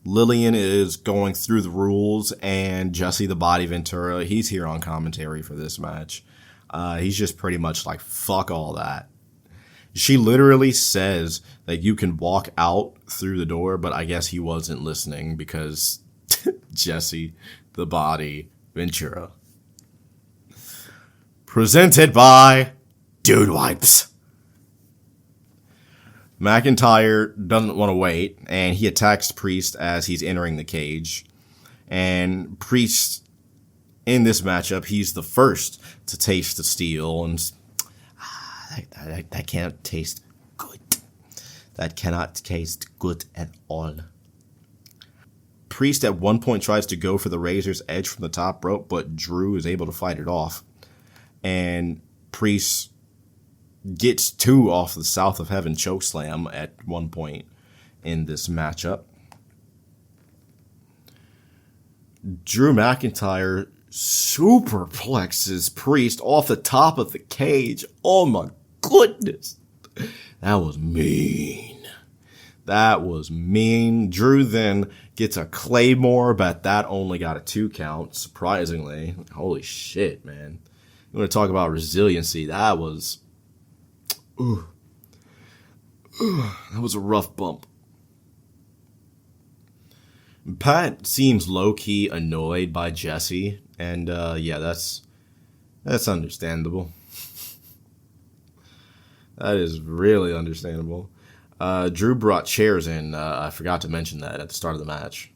Lillian is going through the rules, and Jesse the Body Ventura, he's here on commentary for this match. He's just pretty much like, fuck all that. She literally says that you can walk out through the door, but I guess he wasn't listening because Jesse the Body Ventura. Presented by Dude Wipes. McIntyre doesn't want to wait, and he attacks Priest as he's entering the cage. And Priest, in this matchup, he's the first to taste the steel, and that can't taste good. That cannot taste good at all. Priest at one point tries to go for the Razor's Edge from the top rope, but Drew is able to fight it off. And Priest gets 2 off the South of Heaven chokeslam at one point in this matchup. Drew McIntyre superplexes Priest off the top of the cage. Oh my goodness. That was mean. That was mean. Drew then gets a Claymore, but that only got a 2 count, surprisingly. Holy shit, man. You want to talk about resiliency? That was... that was a rough bump. Pat seems low-key annoyed by Jesse, and yeah, that's understandable. That is really understandable. Drew brought chairs in. I forgot to mention that at the start of the match.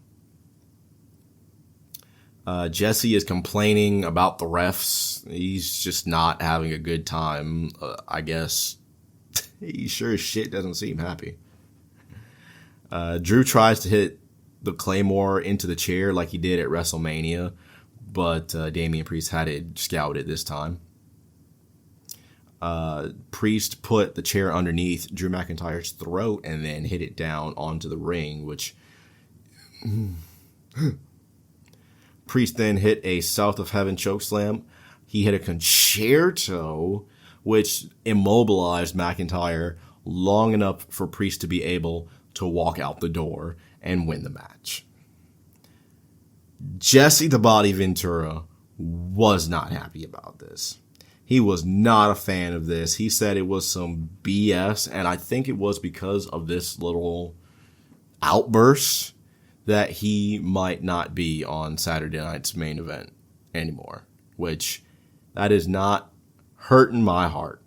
Jesse is complaining about the refs. He's just not having a good time, I guess. He sure as shit doesn't seem happy. Drew tries to hit the Claymore into the chair like he did at WrestleMania, but Damian Priest had it scouted this time. Priest put the chair underneath Drew McIntyre's throat and then hit it down onto the ring, which Priest then hit a South of Heaven chokeslam. He hit a concerto, which immobilized McIntyre long enough for Priest to be able to walk out the door and win the match. Jesse the Body Ventura was not happy about this. He was not a fan of this. He said it was some BS, and I think it was because of this little outburst that he might not be on Saturday night's main event anymore, which that is not hurting my heart.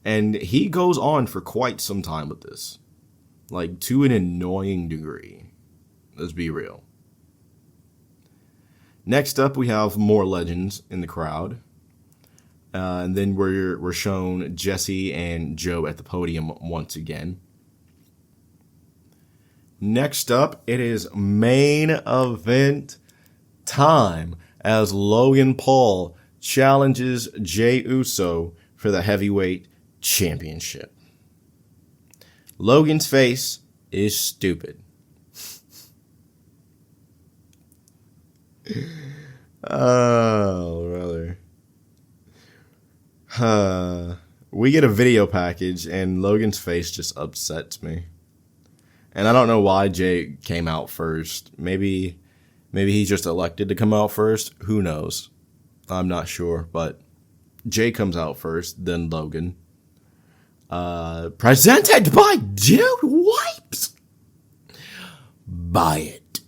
And he goes on for quite some time with this, like to an annoying degree. Let's be real. Next up, we have more legends in the crowd. And then we're shown Jesse and Joe at the podium once again. Next up, it is main event time as Logan Paul challenges Jey Uso for the heavyweight championship. Logan's face is stupid. Oh, brother. We get a video package and Logan's face just upsets me. And I don't know why Jay came out first. Maybe he just elected to come out first. Who knows? I'm not sure. But Jay comes out first, then Logan. Presented by Dude Wipes. Buy it.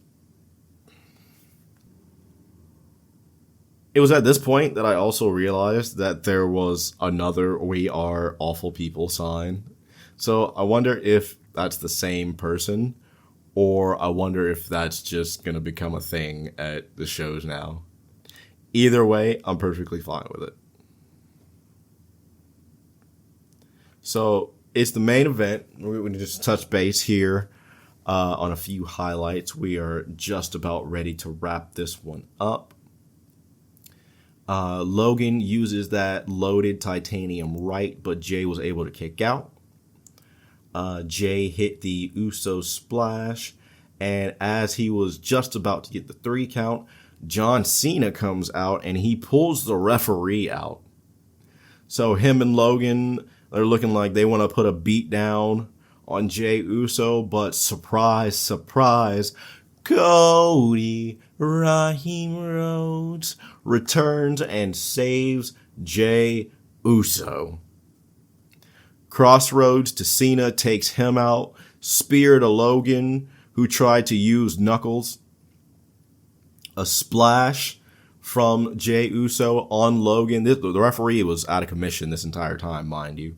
It was at this point that I also realized that there was another "We Are Awful People" sign. So I wonder if that's the same person, or I wonder if that's just going to become a thing at the shows now. Either way, I'm perfectly fine with it. So it's the main event. We're going to just touch base here on a few highlights. We are just about ready to wrap this one up. Logan uses that loaded titanium right, but Jay was able to kick out. Jay hit the Uso splash, and as he was just about to get the 3 count, John Cena comes out and he pulls the referee out. So him and Logan, they're looking like they want to put a beat down on Jey Uso, but surprise, surprise, Cody Raheem Rhodes returns and saves Jey Uso. Crossroads to Cena takes him out. Spear to Logan, who tried to use Knuckles. A splash from Jey Uso on Logan. The referee was out of commission this entire time, mind you.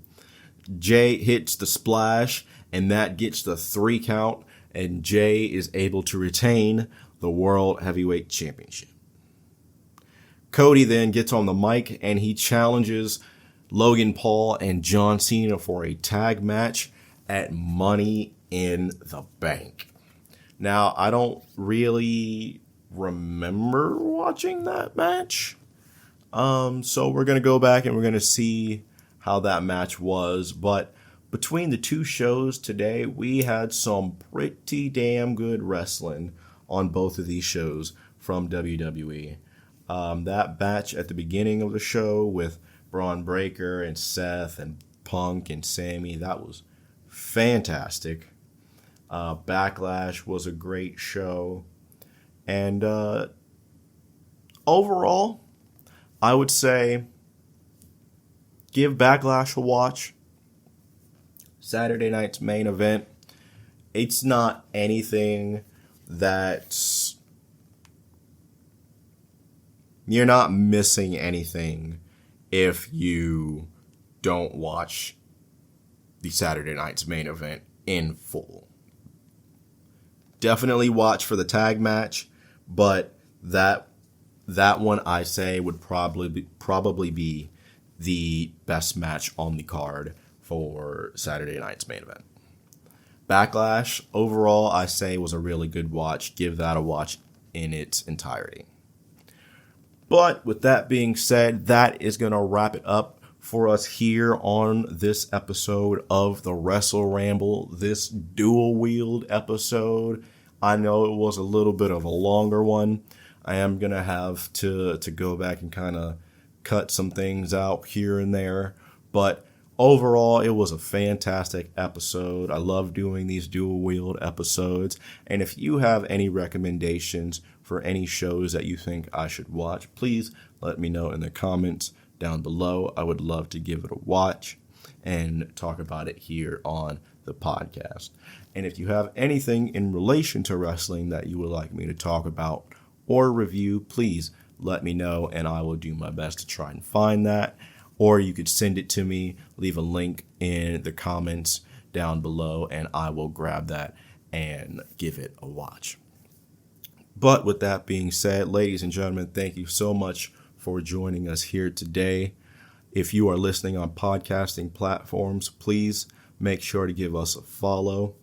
Jay hits the splash, and that gets the 3 count, and Jay is able to retain the World Heavyweight Championship. Cody then gets on the mic, and he challenges Logan Paul and John Cena for a tag match at Money in the Bank. Now, I don't really remember watching that match. So we're going to go back and we're going to see how that match was. But between the 2 shows today, we had some pretty damn good wrestling on both of these shows from WWE. That match at the beginning of the show with Braun Breaker and Seth and Punk and Sammy, that was fantastic. Backlash was a great show. And overall, I would say give Backlash a watch. Saturday night's main event. It's not anything that's... You're not missing anything if you don't watch the Saturday night's main event in full. Definitely watch for the tag match, but that one I say would probably be the best match on the card for Saturday night's main event. Backlash, overall, I say was a really good watch. Give that a watch in its entirety. But with that being said, that is going to wrap it up for us here on this episode of the Wrestle Ramble, this dual wield episode. I know it was a little bit of a longer one. I am going to have to go back and kind of cut some things out here and there. But overall, it was a fantastic episode. I love doing these dual wield episodes. And if you have any recommendations for any shows that you think I should watch, please let me know in the comments down below. I would love to give it a watch and talk about it here on the podcast. And if you have anything in relation to wrestling that you would like me to talk about or review, please let me know and I will do my best to try and find that. Or you could send it to me, leave a link in the comments down below, and I will grab that and give it a watch. But with that being said, ladies and gentlemen, thank you so much for joining us here today. If you are listening on podcasting platforms, please make sure to give us a follow.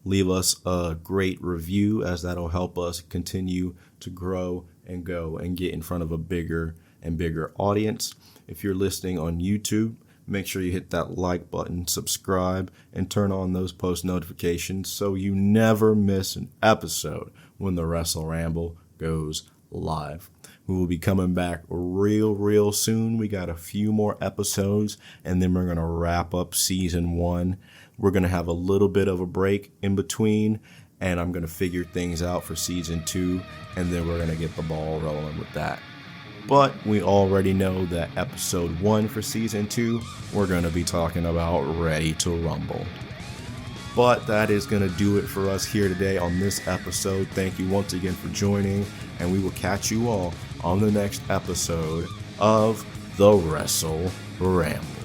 Leave us a great review, as that'll help us continue to grow and go and get in front of a bigger and bigger audience. If you're listening on YouTube, make sure you hit that like button, subscribe, and turn on those post notifications so you never miss an episode when the Wrestle Ramble goes live. We will be coming back real soon. We got a few more episodes, and then we're going to wrap up season 1. We're going to have a little bit of a break in between, and I'm going to figure things out for season 2, and then we're going to get the ball rolling with that. But we already know that episode 1 for season 2, we're going to be talking about Ready to Rumble. But that is going to do it for us here today on this episode. Thank you once again for joining, and we will catch you all on the next episode of the Wrestle Ramble.